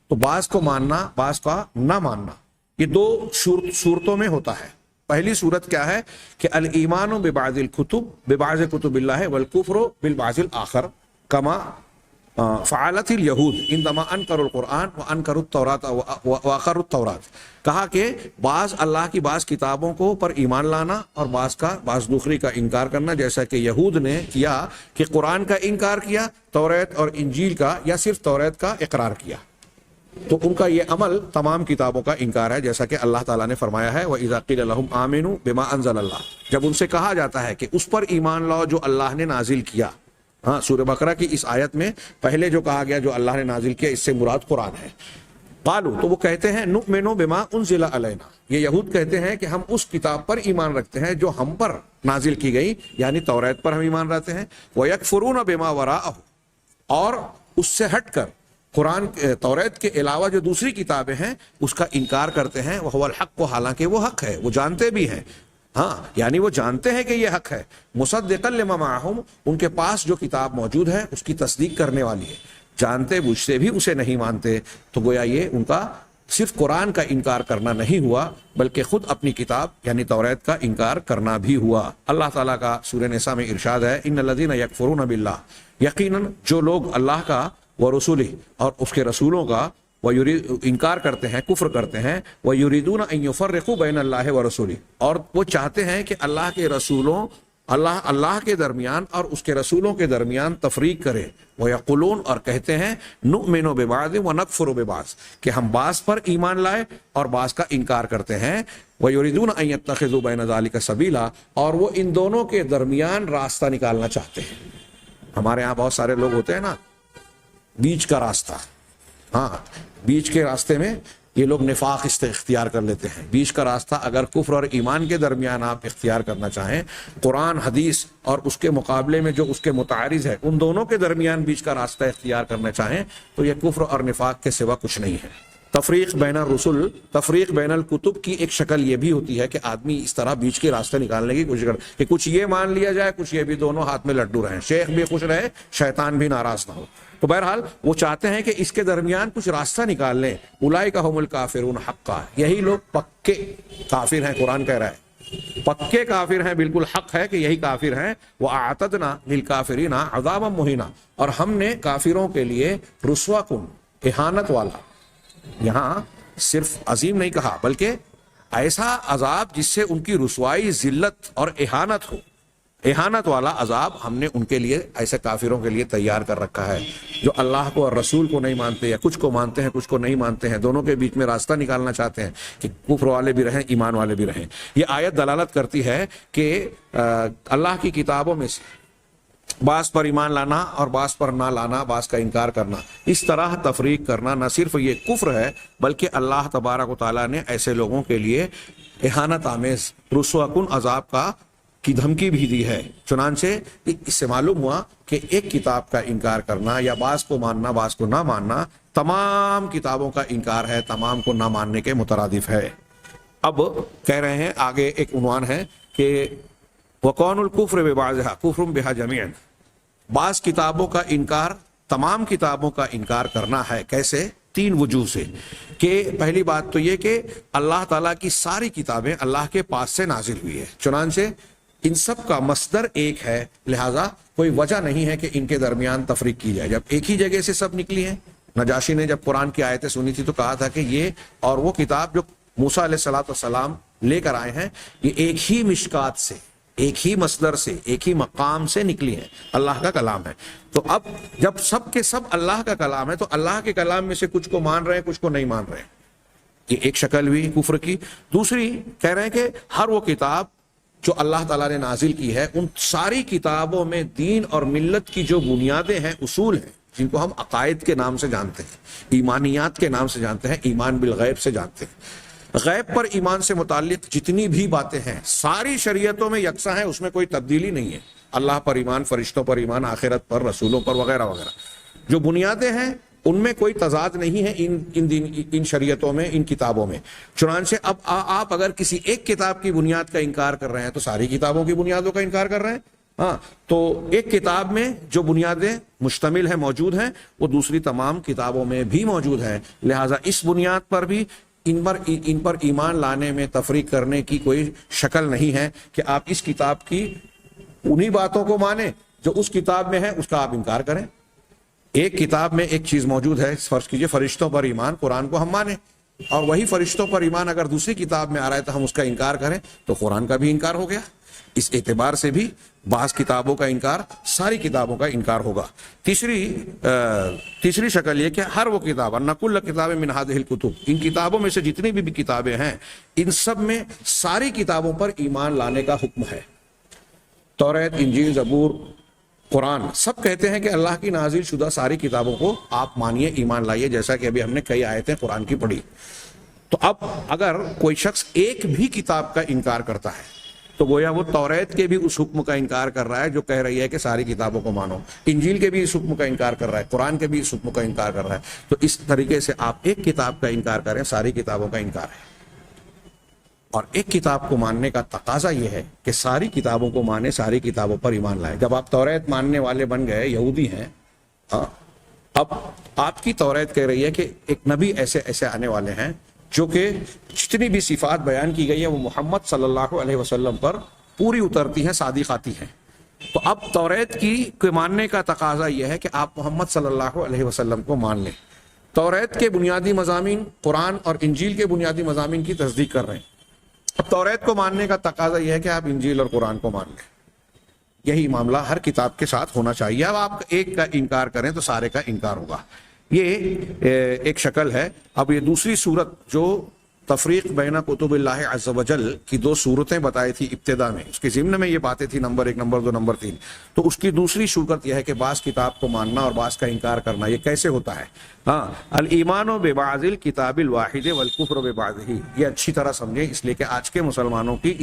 تو بعض کو ماننا بعض کا نہ ماننا، یہ دو صورتوں میں ہوتا ہے. پہلی صورت کیا ہے کہ الایمان ببعض الکتب ببعض کتب اللہ والکفر بالبعض الاخر کما فعلت الیہود عندما انکروا القرآن وانکروا التوراۃ واخروا التوراۃ. کہا کہ بعض اللہ کی بعض کتابوں کو پر ایمان لانا اور بعض دوسری کا انکار کرنا، جیسا کہ یہود نے کیا کہ قرآن کا انکار کیا، توریت اور انجیل کا یا صرف توریت کا اقرار کیا. تو ان کا یہ عمل تمام کتابوں کا انکار ہے، جیسا کہ اللہ تعالیٰ نے فرمایا ہے وَإِذَا قِيلَ لَهُمْ آمِنُوا بِمَا أَنزَلَ اللَّهُ، جب ان سے کہا جاتا ہے کہ اس پر ایمان لاؤ جو اللہ نے نازل کیا. سورہ بقرہ کی اس آیت میں پہلے جو کہا گیا جو اللہ نے نازل کیا، اس سے مراد قرآن ہے. قالو تو وہ کہتے ہیں نؤمن بما انزل علینا، یہ یہود کہتے ہیں کہ ہم اس کتاب پر ایمان رکھتے ہیں جو ہم پر نازل کی گئی، یعنی توریت پر ہم ایمان رکھتے ہیں، وَيَكْفُرُونَ بِمَا وَرَاءَهُ، اور اس سے ہٹ کر قرآن توریت کے علاوہ جو دوسری کتابیں ہیں اس کا انکار کرتے ہیں، وَهُوَ الْحَقُّ، حالانکہ وہ حق ہے، وہ جانتے بھی ہیں، ہاں یعنی وہ جانتے ہیں کہ یہ حق ہے، مُصَدِّقًا لِمَا مَعَهُمْ، ان کے پاس جو کتاب موجود ہے اس کی تصدیق کرنے والی ہے، جانتے بوجھتے بھی اسے نہیں مانتے، تو گویا یہ ان کا صرف قرآن کا انکار کرنا نہیں ہوا بلکہ خود اپنی کتاب یعنی توریت کا انکار کرنا بھی ہوا۔ اللہ تعالیٰ کا سورہ نساء میں ارشاد ہے ان الذین یکفرون باللہ، یقیناً جو لوگ اللہ کا ورسولہ اور اس کے رسولوں کا انکار کرتے ہیں، کفر کرتے ہیں، وَيُرِيدُونَ أَن يُفَرِّقُوا بَيْنَ اللَّهِ وَرَسُولِهِ، اور وہ چاہتے ہیں کہ اللہ کے رسولوں اللہ کے درمیان اور اس کے رسولوں کے درمیان تفریق کرے، وَيَقُولُونَ، اور کہتے ہیں نُؤْمِنُ بِبَعْضٍ وَنَكْفُرُ بِبَعْضٍ، کہ ہم بعض پر ایمان لائے اور بعض کا انکار کرتے ہیں، وَيُرِيدُونَ أَن يَتَّخِذُوا بَيْنَ ذَلِكَ سَبِيلًا، اور وہ ان دونوں کے درمیان راستہ نکالنا چاہتے ہیں۔ ہمارے ہاں بہت سارے لوگ ہوتے ہیں نا، بیچ کا راستہ، ہاں بیچ کے راستے میں یہ لوگ نفاق اختیار کر لیتے ہیں۔ بیچ کا راستہ اگر کفر اور ایمان کے درمیان آپ اختیار کرنا چاہیں، قرآن حدیث اور اس کے مقابلے میں جو اس کے متعارض ہے ان دونوں کے درمیان بیچ کا راستہ اختیار کرنا چاہیں تو یہ کفر اور نفاق کے سوا کچھ نہیں ہے۔ تفریق بین الرسل، تفریق بین الکتب کی ایک شکل یہ بھی ہوتی ہے کہ آدمی اس طرح بیچ کے راستے نکالنے کی کوشش کرے کہ کچھ یہ مان لیا جائے، کچھ یہ بھی، دونوں ہاتھ میں لڈو رہیں، شیخ بھی خوش رہے، شیطان بھی ناراض نہ ہو۔ تو بہرحال وہ چاہتے ہیں کہ اس کے درمیان کچھ راستہ نکال لیں۔ اولئک ھم الکافرون حقا، یہی لوگ پکے کافر ہیں، قرآن کہہ رہا ہے پکے کافر ہیں، بالکل حق ہے کہ یہی کافر ہیں۔ وَأَعْتَدْنَا لِلْكَافِرِينَ عَذَابًا مُهِينًا، اور ہم نے کافروں کے لیے رسوا کن، اہانت والا، یہاں صرف عظیم نہیں کہا بلکہ ایسا عذاب جس سے ان کی رسوائی، ذلت اور اہانت ہو، اہانت والا عذاب ہم نے ان کے لیے، ایسے کافروں کے لیے تیار کر رکھا ہے جو اللہ کو اور رسول کو نہیں مانتے، یا کچھ کو مانتے ہیں کچھ کو نہیں مانتے ہیں، دونوں کے بیچ میں راستہ نکالنا چاہتے ہیں کہ کفر والے بھی رہیں، ایمان والے بھی رہیں۔ یہ آیت دلالت کرتی ہے کہ اللہ کی کتابوں میں سے بعض پر ایمان لانا اور بعض پر نہ لانا، بعض کا انکار کرنا، اس طرح تفریق کرنا نہ صرف یہ کفر ہے بلکہ اللہ تبارک و تعالیٰ نے ایسے لوگوں کے لیے اہانت آمیز، رسوا کن عذاب کی دھمکی بھی دی ہے۔ چنانچہ اس سے معلوم ہوا کہ ایک کتاب کا انکار کرنا یا بعض کو ماننا بعض کو نہ ماننا تمام کتابوں کا انکار ہے، تمام کو نہ ماننے کے مترادف ہے۔ اب کہہ رہے ہیں آگے ایک عنوان ہے کہ وَقَوْنُ الْكُفْرِ بِبَعْضِهَا كُفْرٌ بِهَا جَمِيعًا، بعض کتابوں کا انکار تمام کتابوں کا انکار کرنا ہے۔ کیسے؟ 3 وجوہ سے۔ کہ پہلی بات تو یہ کہ اللہ تعالیٰ کی ساری کتابیں اللہ کے پاس سے نازل ہوئی ہے، چنانچہ ان سب کا مصدر ایک ہے، لہٰذا کوئی وجہ نہیں ہے کہ ان کے درمیان تفریق کی جائے۔ جب ایک ہی جگہ سے سب نکلی ہیں، نجاشی نے جب قرآن کی آیتیں سنی تھی تو کہا تھا کہ یہ اور وہ کتاب جو موسیٰ علیہ السلام لے کر آئے ہیں یہ ایک ہی مشکات سے، ایک ہی مصدر سے، ایک ہی مقام سے نکلی ہیں، اللہ کا کلام ہے۔ تو اب جب سب کے سب اللہ کا کلام ہے تو اللہ کے کلام میں سے کچھ کو مان رہے ہیں کچھ کو نہیں مان رہے ہیں، یہ ایک شکل ہوئی کفر کی۔ دوسری کہہ رہے ہیں کہ ہر وہ کتاب جو اللہ تعالیٰ نے نازل کی ہے ان ساری کتابوں میں دین اور ملت کی جو بنیادیں ہیں، اصول ہیں، جن کو ہم عقائد کے نام سے جانتے ہیں، ایمانیات کے نام سے جانتے ہیں، ایمان بالغیب سے جانتے ہیں۔ غیب پر ایمان سے متعلق جتنی بھی باتیں ہیں ساری شریعتوں میں یکساں ہیں، اس میں کوئی تبدیلی نہیں ہے۔ اللہ پر ایمان، فرشتوں پر ایمان، آخرت پر، رسولوں پر، وغیرہ وغیرہ جو بنیادیں ہیں ان میں کوئی تضاد نہیں ہے ان شریعتوں میں، ان کتابوں میں۔ چنانچہ اب آپ اگر کسی ایک کتاب کی بنیاد کا انکار کر رہے ہیں تو ساری کتابوں کی بنیادوں کا انکار کر رہے ہیں۔ ہاں، تو ایک کتاب میں جو بنیادیں مشتمل ہیں، موجود ہیں، وہ دوسری تمام کتابوں میں بھی موجود ہیں، لہٰذا اس بنیاد پر بھی ان پر ایمان لانے میں تفریق کرنے کی کوئی شکل نہیں ہے کہ آپ اس کتاب کی انہی باتوں کو مانیں جو اس کتاب میں ہے، اس کا آپ انکار کریں۔ ایک کتاب میں ایک چیز موجود ہے، فرض کیجئے فرشتوں پر ایمان، قرآن کو ہم مانیں، اور وہی فرشتوں پر ایمان اگر دوسری کتاب میں آ رہا ہے تو ہم اس کا انکار کریں تو قرآن کا بھی انکار ہو گیا۔ اس اعتبار سے بھی بعض کتابوں کا انکار ساری کتابوں کا انکار ہوگا۔ تیسری شکل یہ کہ ہر وہ کتاب، ان کل کتاب من هذه الکتب، ان کتابوں میں سے جتنی بھی کتابیں ہیں ان سب میں ساری کتابوں پر ایمان لانے کا حکم ہے۔ توریت، انجیل، زبور، قرآن سب کہتے ہیں کہ اللہ کی نازل شدہ ساری کتابوں کو آپ مانیے، ایمان لائیے، جیسا کہ ابھی ہم نے کئی آیتیں قرآن کی پڑھی. تو اب اگر کوئی شخص ایک بھی کتاب کا انکار کرتا ہے تو گویا وہ توریت کے بھی اس حکم کا انکار کر رہا ہے جو کہہ رہی ہے کہ ساری کتابوں کو مانو، انجیل کے بھی اس حکم کا انکار کر رہا ہے، قرآن کے بھی اس حکم کا انکار کر رہا ہے. تو اس طریقے سے آپ ایک کتاب کا انکار کریں، ساری کتابوں کا انکار ہے. اور ایک کتاب کو ماننے کا تقاضا یہ ہے کہ ساری کتابوں کو مانے، ساری کتابوں پر ایمان لائے. جب آپ توریت ماننے والے بن گئے، یہودی ہیں، اب آپ کی توریت کہہ رہی ہے کہ ایک نبی ایسے آنے والے ہیں جو کہ جتنی بھی صفات بیان کی گئی ہے وہ محمد صلی اللہ علیہ وسلم پر پوری اترتی ہیں، صادق آتی ہیں. تو اب توریت کی ماننے کا تقاضا یہ ہے کہ آپ محمد صلی اللہ علیہ وسلم کو مان لیں. توریت کے بنیادی مضامین قرآن اور انجیل کے بنیادی مضامین کی تصدیق کر رہے ہیں. اب توریت کو ماننے کا تقاضا یہ ہے کہ آپ انجیل اور قرآن کو مان لیں. یہی معاملہ ہر کتاب کے ساتھ ہونا چاہیے. اب آپ ایک کا انکار کریں تو سارے کا انکار ہوگا. یہ ایک شکل ہے. اب یہ دوسری صورت جو تفریق بین کتب اللہ عز و جل کی 2 صورتیں بتائی تھی ابتدا میں، اس کے ضمن میں یہ باتیں تھی، نمبر 1، نمبر 2، نمبر 3. تو اس کی دوسری صورت یہ ہے کہ بعض کتاب کو ماننا اور بعض کا انکار کرنا. یہ کیسے ہوتا ہے؟ الایمان ببعض الکتاب الواحد والکفر ببعضہ. یہ اچھی طرح سمجھیں، اس لیے کہ آج کے مسلمانوں کی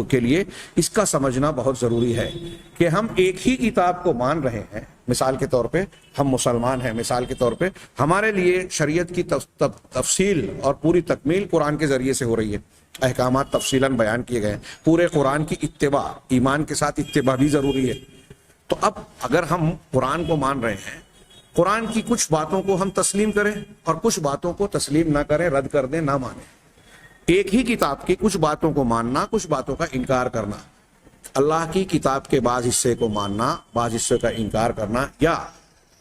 کے لیے اس کا سمجھنا بہت ضروری ہے کہ ہم ایک ہی کتاب کو مان رہے ہیں. مثال کے طور پہ ہم مسلمان ہیں، مثال کے طور پہ ہمارے لیے شریعت کی تفصیل اور پوری تکمیل قرآن کے ذریعے سے ہو رہی ہے. احکامات تفصیلاً بیان کیے گئے ہیں. پورے قرآن کی اتباع، ایمان کے ساتھ اتباع بھی ضروری ہے. تو اب اگر ہم قرآن کو مان رہے ہیں، قرآن کی کچھ باتوں کو ہم تسلیم کریں اور کچھ باتوں کو تسلیم نہ کریں، رد کر دیں، نہ مانیں. ایک ہی کتاب کی کچھ باتوں کو ماننا، کچھ باتوں کا انکار کرنا، اللہ کی کتاب کے بعض حصے کو ماننا، بعض حصے کا انکار کرنا، یا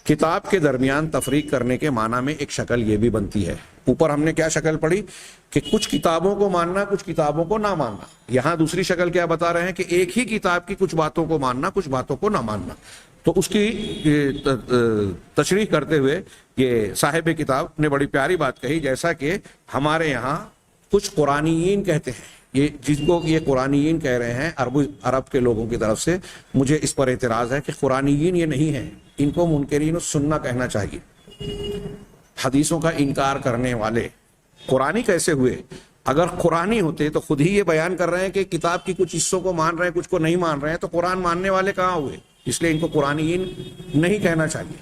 کتاب کے درمیان تفریق کرنے کے معنی میں ایک شکل یہ بھی بنتی ہے. اوپر ہم نے کیا شکل پڑھی کہ کچھ کتابوں کو ماننا، کچھ کتابوں کو نہ ماننا. یہاں دوسری شکل کیا بتا رہے ہیں کہ ایک ہی کتاب کی کچھ باتوں کو ماننا، کچھ باتوں کو نہ ماننا. تو اس کی تشریح کرتے ہوئے یہ صاحب کتاب نے بڑی پیاری بات کہی، جیسا کہ ہمارے یہاں کچھ قرآنیین کہتے ہیں. یہ جس کو یہ قرآنیین کہہ رہے ہیں عرب کے لوگوں کی طرف سے، مجھے اس پر اعتراض ہے کہ قرآنیین یہ نہیں ہیں، ان کو منکرین السنہ کہنا چاہیے. حدیثوں کا انکار کرنے والے قرآنی کیسے ہوئے؟ اگر قرآنی ہوتے تو خود ہی یہ بیان کر رہے ہیں کہ کتاب کی کچھ حصوں کو مان رہے ہیں، کچھ کو نہیں مان رہے ہیں، تو قرآن ماننے والے کہاں ہوئے؟ اس لیے ان کو قرآنیین نہیں کہنا چاہیے.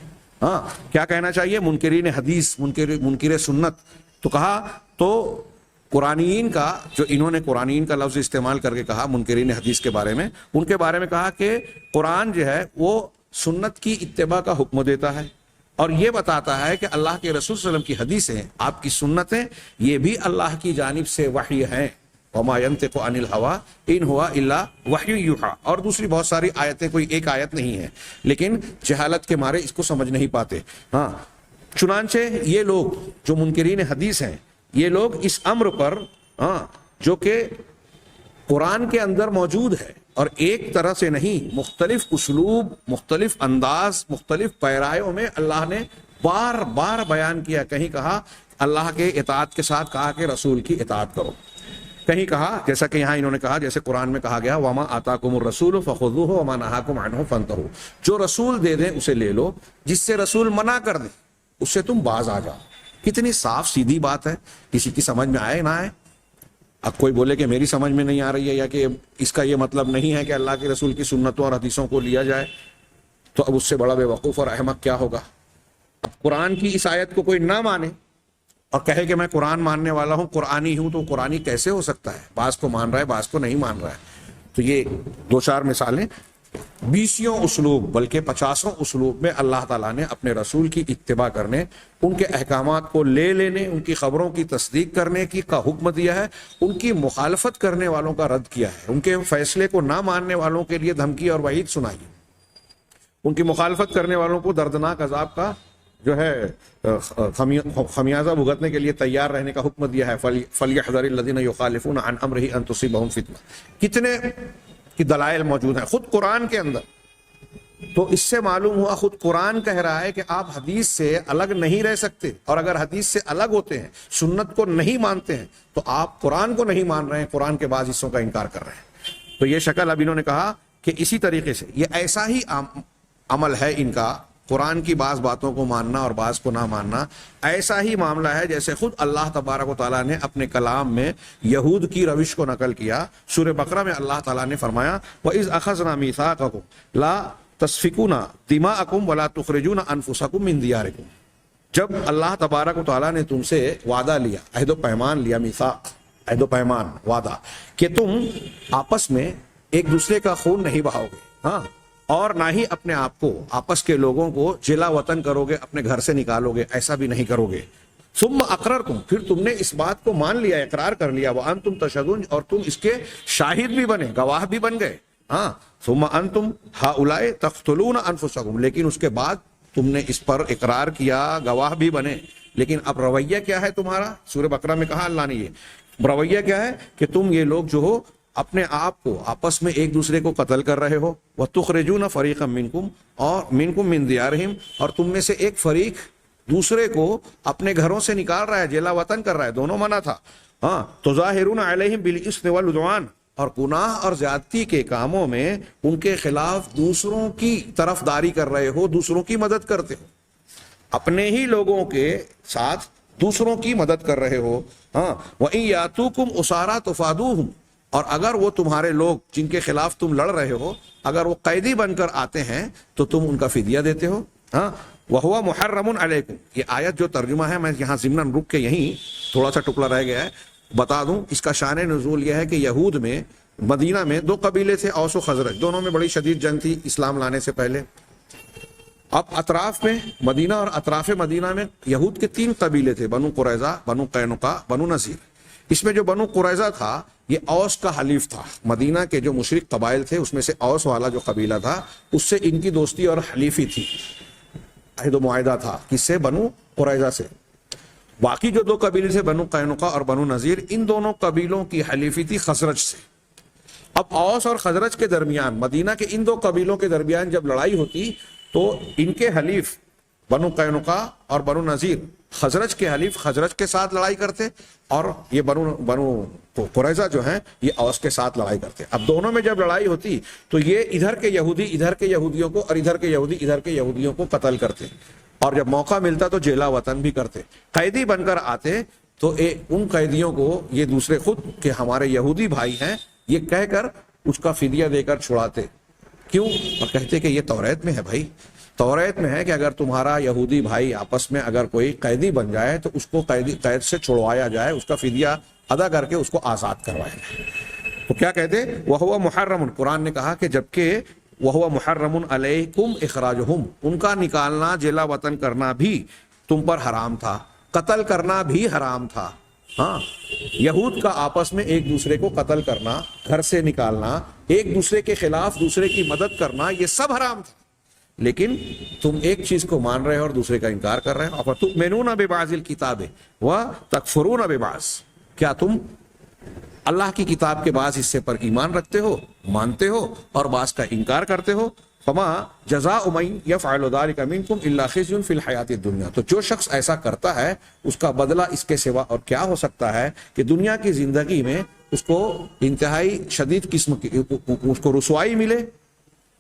کیا کہنا چاہیے؟ منکرین حدیث، منکر سنت. تو کہا تو قرآنیین کا، جو انہوں نے قرآنیین کا لفظ استعمال کر کے کہا منکرین حدیث کے بارے میں، ان کے بارے میں کہا کہ قرآن جو ہے وہ سنت کی اتباع کا حکم دیتا ہے اور یہ بتاتا ہے کہ اللہ کے رسول صلی اللہ علیہ وسلم کی حدیثیں، آپ کی سنتیں، یہ بھی اللہ کی جانب سے وحی ہیں. وما ينطق عن الهوى ان هو الا وحی یوحی. اور دوسری بہت ساری آیتیں، کوئی ایک آیت نہیں ہے، لیکن جہالت کے مارے اس کو سمجھ نہیں پاتے. چنانچہ یہ لوگ جو منکرین حدیث ہیں، یہ لوگ اس امر پر جو کہ قرآن کے اندر موجود ہے اور ایک طرح سے نہیں، مختلف اسلوب، مختلف انداز، مختلف پیرایوں میں اللہ نے بار بار بیان کیا. کہیں کہا اللہ کے اطاعت کے ساتھ کہا کہ رسول کی اطاعت کرو. کہیں کہا جیسا کہ یہاں انہوں نے کہا، جیسے قرآن میں کہا گیا وما آتاکم الرسول فخذوہ وما نہاکم عنہ فانتہوا. جو رسول دے دیں اسے لے لو، جس سے رسول منع کر دیں اس سے تم باز آ جاؤ. کتنی صاف سیدھی بات ہے، کسی کی سمجھ میں آئے نہ آئے. اب کوئی بولے کہ میری سمجھ میں نہیں آ رہی ہے، یا کہ اس کا یہ مطلب نہیں ہے کہ اللہ کے رسول کی سنتوں اور حدیثوں کو لیا جائے، تو اب اس سے بڑا بے وقوف اور احمق کیا ہوگا. اب قرآن کی اس آیت کو کوئی نہ مانے اور کہے کہ میں قرآن ماننے والا ہوں، قرآنی ہوں، تو قرآنی کیسے ہو سکتا ہے؟ بعض کو مان رہا ہے، بعض کو نہیں مان رہا ہے. تو یہ 2-4 مثالیں 20 اسلوب بلکہ 50 اسلوب میں اللہ تعالیٰ نے اپنے رسول کی اتباع کرنے، ان کے احکامات کو لے لینے، ان کی خبروں کی تصدیق کرنے کی کا حکم دیا ہے. ان کی مخالفت کرنے والوں کا رد کیا ہے، ان کے فیصلے کو نہ ماننے والوں کے لیے دھمکی اور وعید سنائی. ان کی مخالفت کرنے والوں کو دردناک عذاب کا جو ہے خمیازہ بھگتنے کے لیے تیار رہنے کا حکم دیا ہے. فَلْيَحْذَرِ الَّذِينَ يُخَالِفُونَ عَنْ أَمْرِهِ أَن تُصِيبَهُمْ فِتْنَةٌ. کتنے کی دلائل موجود ہیں خود قرآن کے اندر. تو اس سے معلوم ہوا خود قرآن کہہ رہا ہے کہ آپ حدیث سے الگ نہیں رہ سکتے، اور اگر حدیث سے الگ ہوتے ہیں، سنت کو نہیں مانتے ہیں، تو آپ قرآن کو نہیں مان رہے ہیں، قرآن کے بعض حصوں کا انکار کر رہے ہیں. تو یہ شکل اب انہوں نے کہا کہ اسی طریقے سے یہ ایسا ہی عمل ہے ان کا قرآن کی بعض باتوں کو ماننا اور بعض کو نہ ماننا، ایسا ہی معاملہ ہے جیسے خود اللہ تبارک و تعالیٰ نے اپنے کلام میں یہود کی روش کو نقل کیا۔ سورہ بقرہ میں اللہ تعالیٰ نے فرمایا وَإِذْ أَخَذْنَا مِيثَاقَكُمْ لَا تَسْفِكُونَ دِمَاءَكُمْ وَلَا تُخْرِجُونَ أَنفُسَكُمْ مِنْ دِيَارِكُمْ۔ جب اللہ تبارک و تعالیٰ نے تم سے وعدہ لیا، عہد و پیمان لیا، میثاق عہد و پیمان وعدہ، کہ تم آپس میں ایک دوسرے کا خون نہیں بہاؤ گے، ہاں، اور نہ ہی اپنے آپ کو، آپس کے لوگوں کو جلا وطن کرو گے، اپنے گھر سے نکالو گے، ایسا بھی نہیں کرو گے۔ ثم اقررتم، پھر تم نے اس بات کو مان لیا، اقرار کر لیا، وانتم تشہدون، اور تم اس کے شاہد بھی بنے، گواہ بھی بن گئے، ہاں، ثم انتم ہؤلاء تقتلون انفسکم، لیکن اس کے بعد تم نے اس پر اقرار کیا، گواہ بھی بنے، لیکن اب رویہ کیا ہے تمہارا؟ سورہ بقرہ میں کہا اللہ نے یہ رویہ کیا ہے کہ تم یہ لوگ جو ہو اپنے آپ کو آپس میں ایک دوسرے کو قتل کر رہے ہو، وَتُخْرِجُونَ فَرِيقًا مِّنْكُمْ، اور مِّنْكُمْ مِّن دِيَارِهِمْ، اور تم میں سے ایک فریق دوسرے کو اپنے گھروں سے نکال رہا ہے، جلا وطن کر رہا ہے، دونوں منع تھا، ہاں، تُظَاهِرُونَ عَلَيْهِمْ بِالْإِثْمِ وَالْعُدْوَانِ، اور گناہ اور زیادتی کے کاموں میں ان کے خلاف دوسروں کی طرفداری کر رہے ہو، دوسروں کی مدد کرتے ہو، اپنے ہی لوگوں کے ساتھ دوسروں کی مدد کر رہے ہو، ہاں، وَإِن يَأْتُوكُمْ أُسَارَىٰ تُفَادُوهُمْ، اور اگر وہ تمہارے لوگ جن کے خلاف تم لڑ رہے ہو اگر وہ قیدی بن کر آتے ہیں تو تم ان کا فدیہ دیتے ہو، ہاں، وَهُوَ مُحَرَّمٌ عَلَيْكُمْ، یہ آیت جو ترجمہ ہے میں یہاں ضمناً رک کے یہیں تھوڑا سا ٹکڑا رہ گیا ہے بتا دوں، اس کا شان نزول یہ ہے کہ یہود میں مدینہ میں دو قبیلے تھے، اوس و خزرج، دونوں میں بڑی شدید جنگ تھی اسلام لانے سے پہلے۔ اب اطراف میں مدینہ اور اطراف مدینہ میں یہود کے تین قبیلے تھے، بنو قریظہ، بنو قینقاع، بنو نذیر۔ اس میں جو بنو قریظہ تھا یہ اوس کا حلیف تھا، مدینہ کے جو مشرک قبائل تھے اس میں سے اوس والا جو قبیلہ تھا اس سے ان کی دوستی اور حلیفی تھی، عہد و معاہدہ تھا، کس سے؟ بنو قریظہ سے۔ باقی جو دو قبیلے تھے بنو قینقاع اور بنو نذیر، ان دونوں قبیلوں کی حلیفی تھی خزرج سے۔ اب اوس اور خزرج کے درمیان، مدینہ کے ان دو قبیلوں کے درمیان جب لڑائی ہوتی تو ان کے حلیف بنو قینقاع اور بنو نذیر خزرج کے حلیف خزرج کے ساتھ لڑائی کرتے، اور یہ بنو قریظہ جو ہیں یہ اوس کے ساتھ لڑائی کرتے۔ اب دونوں میں جب لڑائی ہوتی تو یہ ادھر کے یہودی ادھر کے یہودیوں کو اور ادھر کے یہودی ادھر کے یہودیوں کو قتل کرتے، اور جب موقع ملتا تو جیلا وطن بھی کرتے، قیدی بن کر آتے تو ان قیدیوں کو یہ دوسرے خود کہ ہمارے یہودی بھائی ہیں یہ کہہ کر اس کا فدیہ دے کر چھڑاتے۔ کیوں؟ اور کہتے کہ یہ توریت میں ہے، بھائی توریت میں ہے کہ اگر تمہارا یہودی بھائی آپس میں اگر کوئی قیدی بن جائے تو اس کو قید سے چھڑوایا جائے، اس کا فدیہ ادا کر کے اس کو آزاد کروایا جائے۔ تو کیا کہتے؟ وَهُوَ مُحَرَّمٌ، قرآن نے کہا کہ جبکہ وَهُوَ مُحَرَّمٌ عَلَيْكُمْ إِخْرَاجُهُمْ، ان کا نکالنا، جلا وطن کرنا بھی تم پر حرام تھا، قتل کرنا بھی حرام تھا، ہاں، یہود کا آپس میں ایک دوسرے کو قتل کرنا، گھر سے نکالنا، ایک دوسرے کے خلاف دوسرے کی مدد کرنا، یہ سب حرام تھا، لیکن تم ایک چیز کو مان رہے ہو اور دوسرے کا انکار کر رہے ہو۔ وَتُؤْمِنُونَ بِبَعْضِ الْكِتَابِ وَتَكْفُرُونَ بِبَعْضٍ، کیا تم اللہ کی کتاب کے بعض حصے پر ایمان رکھتے ہو، مانتے ہو، اور بعض کا انکار کرتے ہو؟ فَمَا جَزَاءُ مَن يَفْعَلُ ذَلِكَ مِنكُمْ إِلَّا خِزْيٌ فِي الْحَيَاةِ الدُّنْيَا، تو جو شخص ایسا کرتا ہے اس کا بدلہ اس کے سوا اور کیا ہو سکتا ہے کہ دنیا کی زندگی میں اس کو انتہائی شدید قسم کی اس کو رسوائی ملے،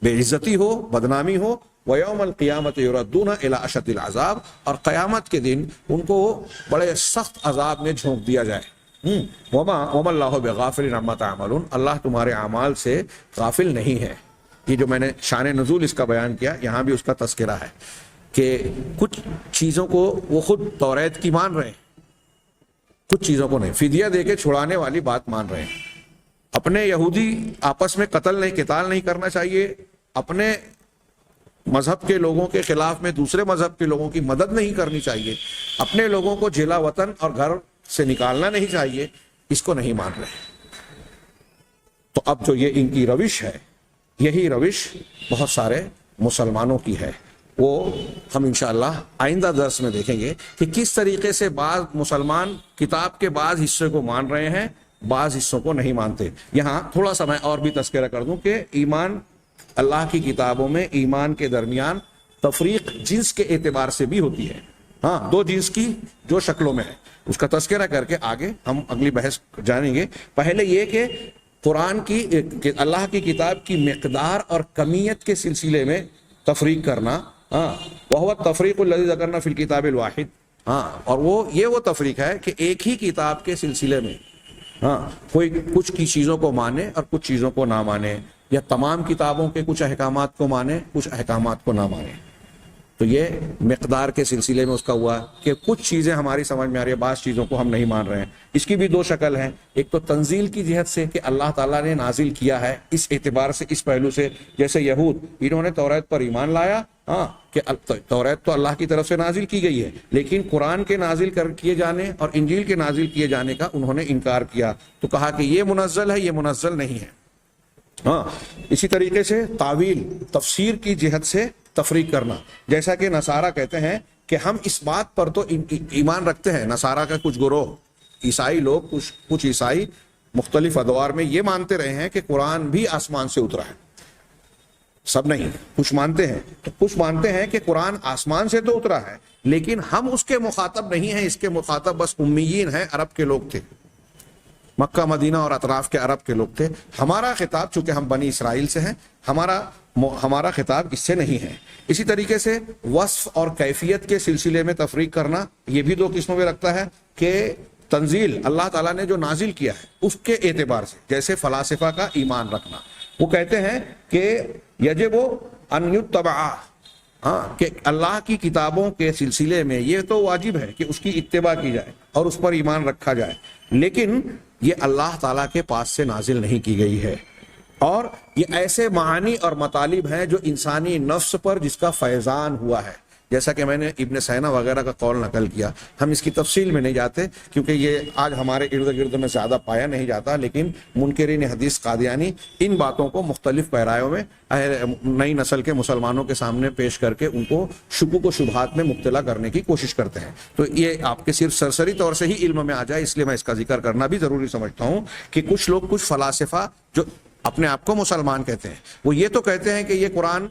بے عزتی ہو، بدنامی ہو، وَيَوْمَ الْقِيَامَةِ يُرَدُّونَ إِلَىٰ أَشَدِّ الْعَذَابِ، اور قیامت کے دن ان کو بڑے سخت عذاب میں جھونک دیا جائے۔ وَمَا اللَّهُ بِغَافِلٍ عَمَّا تَعْمَلُونَ، اللہ تمہارے اعمال سے غافل نہیں ہے۔ یہ جو میں نے شان نزول اس کا بیان کیا، یہاں بھی اس کا تذکرہ ہے کہ کچھ چیزوں کو وہ خود توریت کی مان رہے ہیں، کچھ چیزوں کو نہیں، فدیہ دے کے چھڑانے والی بات مان رہے ہیں۔ اپنے یہودی آپس میں قتل نہیں کرنا چاہیے، اپنے مذہب کے لوگوں کے خلاف میں دوسرے مذہب کے لوگوں کی مدد نہیں کرنی چاہیے، اپنے لوگوں کو جلا وطن اور گھر سے نکالنا نہیں چاہیے، اس کو نہیں مان رہے۔ تو اب جو یہ ان کی روش ہے، یہی روش بہت سارے مسلمانوں کی ہے، وہ ہم انشاءاللہ آئندہ درس میں دیکھیں گے کہ کس طریقے سے بعض مسلمان کتاب کے بعض حصے کو مان رہے ہیں، بعض حصوں کو نہیں مانتے۔ یہاں تھوڑا سا میں اور بھی تذکرہ کر دوں کہ ایمان، اللہ کی کتابوں میں ایمان کے درمیان تفریق جنس کے اعتبار سے بھی ہوتی ہے، ہاں، دو جنس کی جو شکلوں میں ہے، اس کا تذکرہ کر کے آگے ہم اگلی بحث جانیں گے۔ پہلے یہ کہ قرآن کی، اللہ کی کتاب کی مقدار اور کمیت کے سلسلے میں تفریق کرنا. ہاں وہو التفریق الذی ذکرنا فی الکتاب الواحد. ہاں اور وہ تفریق ہے کہ ایک ہی کتاب کے سلسلے میں ہاں کوئی کچھ کی چیزوں کو مانے اور کچھ چیزوں کو نہ مانے, یا تمام کتابوں کے کچھ احکامات کو مانے کچھ احکامات کو نہ مانے. تو یہ مقدار کے سلسلے میں اس کا ہوا کہ کچھ چیزیں ہماری سمجھ میں آ رہی ہے, بعض چیزوں کو ہم نہیں مان رہے ہیں. اس کی بھی دو شکل ہیں, ایک تو تنزیل کی جہت سے کہ اللہ تعالیٰ نے نازل کیا ہے, اس اعتبار سے اس پہلو سے, جیسے یہود انہوں نے توریت پر ایمان لایا ہاں کہ توریت تو اللہ کی طرف سے نازل کی گئی ہے, لیکن قرآن کے نازل کیے جانے اور انجیل کے نازل کیے جانے کا انہوں نے انکار کیا, تو کہا کہ یہ منزل ہے یہ منزل نہیں ہے. ہاں اسی طریقے سے تعویل تفسیر کی جہت سے تفریق کرنا, جیسا کہ نصارہ کہتے ہیں کہ ہم اس بات پر تو ایمان رکھتے ہیں, نصارہ کا کچھ گروہ عیسائی لوگ کچھ عیسائی مختلف ادوار میں یہ مانتے رہے ہیں کہ قرآن بھی آسمان سے اترا ہے. سب نہیں, کچھ مانتے ہیں, تو کچھ مانتے ہیں کہ قرآن آسمان سے تو اترا ہے لیکن ہم اس کے مخاطب نہیں ہیں, اس کے مخاطب بس امیین ہیں, عرب کے لوگ تھے, مکہ مدینہ اور اطراف کے عرب کے لوگ تھے. ہمارا خطاب چونکہ ہم بنی اسرائیل سے ہیں, ہمارا خطاب اس سے نہیں ہے. اسی طریقے سے وصف اور کیفیت کے سلسلے میں تفریق کرنا یہ بھی دو قسموں میں رکھتا ہے کہ تنزیل اللہ تعالیٰ نے جو نازل کیا ہے اس کے اعتبار سے, جیسے فلاسفہ کا ایمان رکھنا, وہ کہتے ہیں کہ یجب ان یتبع, ہاں کہ اللہ کی کتابوں کے سلسلے میں یہ تو واجب ہے کہ اس کی اتباع کی جائے اور اس پر ایمان رکھا جائے, لیکن یہ اللہ تعالیٰ کے پاس سے نازل نہیں کی گئی ہے, اور یہ ایسے معانی اور مطالب ہیں جو انسانی نفس پر جس کا فیضان ہوا ہے, جیسا کہ میں نے ابن سینا وغیرہ کا قول نقل کیا. ہم اس کی تفصیل میں نہیں جاتے کیونکہ یہ آج ہمارے ارد گرد میں زیادہ پایا نہیں جاتا, لیکن منکرین حدیث قادیانی ان باتوں کو مختلف پیرایوں میں نئی نسل کے مسلمانوں کے سامنے پیش کر کے ان کو شکوک و شبہات میں مبتلا کرنے کی کوشش کرتے ہیں. تو یہ آپ کے صرف سرسری طور سے ہی علم میں آ جائے اس لیے میں اس کا ذکر کرنا بھی ضروری سمجھتا ہوں کہ کچھ لوگ, کچھ فلاسفہ جو اپنے آپ کو مسلمان کہتے ہیں, وہ یہ تو کہتے ہیں کہ یہ قرآن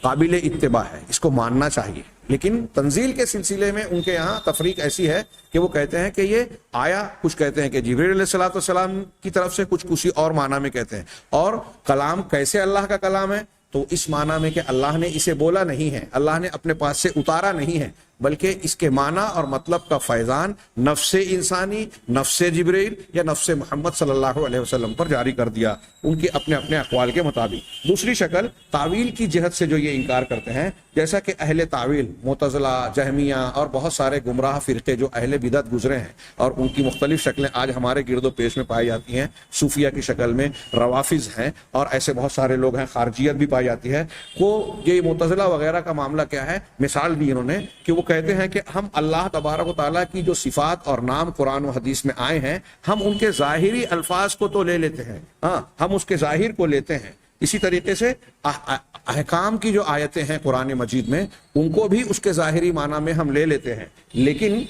قابل اتباع ہے, اس کو ماننا چاہیے, لیکن تنزیل کے سلسلے میں ان کے یہاں تفریق ایسی ہے کہ وہ کہتے ہیں کہ یہ آیا, کچھ کہتے ہیں کہ جبریل علیہ السلام کی طرف سے, کچھ کسی اور معنی میں کہتے ہیں, اور کلام کیسے اللہ کا کلام ہے تو اس معنی میں کہ اللہ نے اسے بولا نہیں ہے, اللہ نے اپنے پاس سے اتارا نہیں ہے, بلکہ اس کے معنی اور مطلب کا فیضان نفس انسانی, نفس جبریل یا نفس محمد صلی اللہ علیہ وسلم پر جاری کر دیا ان کے اپنے اپنے اقوال کے مطابق. دوسری شکل تعویل کی جہت سے جو یہ انکار کرتے ہیں, جیسا کہ اہل تعویل معتزلہ, جہمیہ اور بہت سارے گمراہ فرقے جو اہل بدعت گزرے ہیں اور ان کی مختلف شکلیں آج ہمارے گرد و پیش میں پائی جاتی ہیں, صوفیہ کی شکل میں روافظ ہیں اور ایسے بہت سارے لوگ ہیں, خارجیت بھی پائی جاتی ہے. وہ یہ معتزلہ وغیرہ کا معاملہ کیا ہے, مثال دی انہوں نے کہ وہ کہتے ہیں کہ ہم اللہ تبارک و تعالیٰ کی جو صفات اور نام قرآن و حدیث میں آئے ہیں, ہم ان کے ظاہری الفاظ کو تو لے لیتے ہیں, ہاں ہم اس کے ظاہر کو لیتے ہیں. اسی طریقے سے احکام کی جو آیتیں ہیں قرآن مجید میں ان کو بھی اس کے ظاہری معنی میں ہم لے لیتے ہیں, لیکن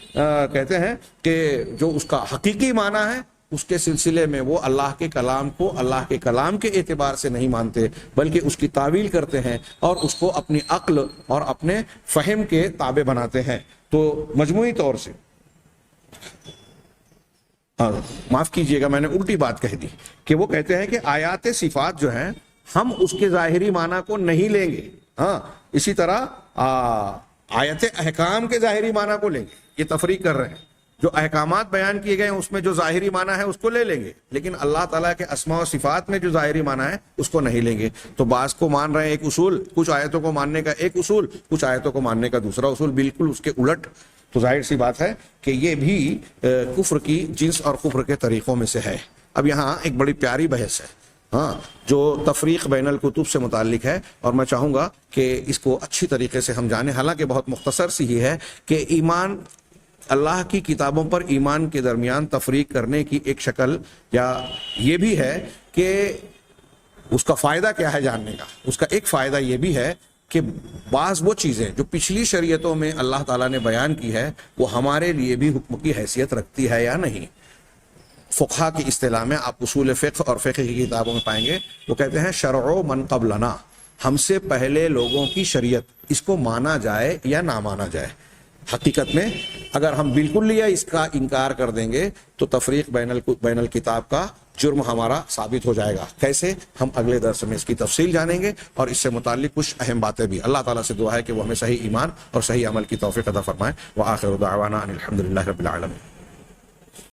کہتے ہیں کہ جو اس کا حقیقی معنی ہے اس کے سلسلے میں وہ اللہ کے کلام کو اللہ کے کلام کے اعتبار سے نہیں مانتے, بلکہ اس کی تعویل کرتے ہیں اور اس کو اپنی عقل اور اپنے فہم کے تابع بناتے ہیں. تو مجموعی طور سے معاف کیجئے گا میں نے الٹی بات کہہ دی کہ وہ کہتے ہیں کہ آیات صفات جو ہیں ہم اس کے ظاہری معنی کو نہیں لیں گے, ہاں اسی طرح آیت احکام کے ظاہری معنی کو لیں گے. یہ تفریق کر رہے ہیں, جو احکامات بیان کیے گئے ہیں اس میں جو ظاہری معنی ہے اس کو لے لیں گے, لیکن اللہ تعالیٰ کے اسماء و صفات میں جو ظاہری معنی ہے اس کو نہیں لیں گے. تو بعض کو مان رہے ہیں ایک اصول, کچھ آیتوں کو ماننے کا ایک اصول, کچھ آیتوں کو ماننے کا دوسرا اصول, بالکل اس کے الٹ. تو ظاہر سی بات ہے کہ یہ بھی کفر کی جنس اور کفر کے طریقوں میں سے ہے. اب یہاں ایک بڑی پیاری بحث ہے ہاں جو تفریق بین الکتب سے متعلق ہے, اور میں چاہوں گا کہ اس کو اچھی طریقے سے ہم جانیں, حالانکہ بہت مختصر سی ہی ہے کہ ایمان اللہ کی کتابوں پر ایمان کے درمیان تفریق کرنے کی ایک شکل یا یہ بھی ہے کہ اس کا فائدہ کیا ہے جاننے کا. اس کا ایک فائدہ یہ بھی ہے کہ بعض وہ چیزیں جو پچھلی شریعتوں میں اللہ تعالیٰ نے بیان کی ہے وہ ہمارے لیے بھی حکم کی حیثیت رکھتی ہے یا نہیں. فقہا کی اصطلاح میں آپ اصول فقہ اور فقہ کی کتابوں میں پائیں گے, وہ کہتے ہیں شرع من قبلنا, ہم سے پہلے لوگوں کی شریعت, اس کو مانا جائے یا نہ مانا جائے. حقیقت میں اگر ہم بالکل یا اس کا انکار کر دیں گے تو تفریق بین الکتاب کا جرم ہمارا ثابت ہو جائے گا. کیسے؟ ہم اگلے درس میں اس کی تفصیل جانیں گے اور اس سے متعلق کچھ اہم باتیں بھی. اللہ تعالیٰ سے دعا ہے کہ وہ ہمیں صحیح ایمان اور صحیح عمل کی توفیق عطا فرمائے. وآخر دعوانا ان الحمد للہ رب العالمین.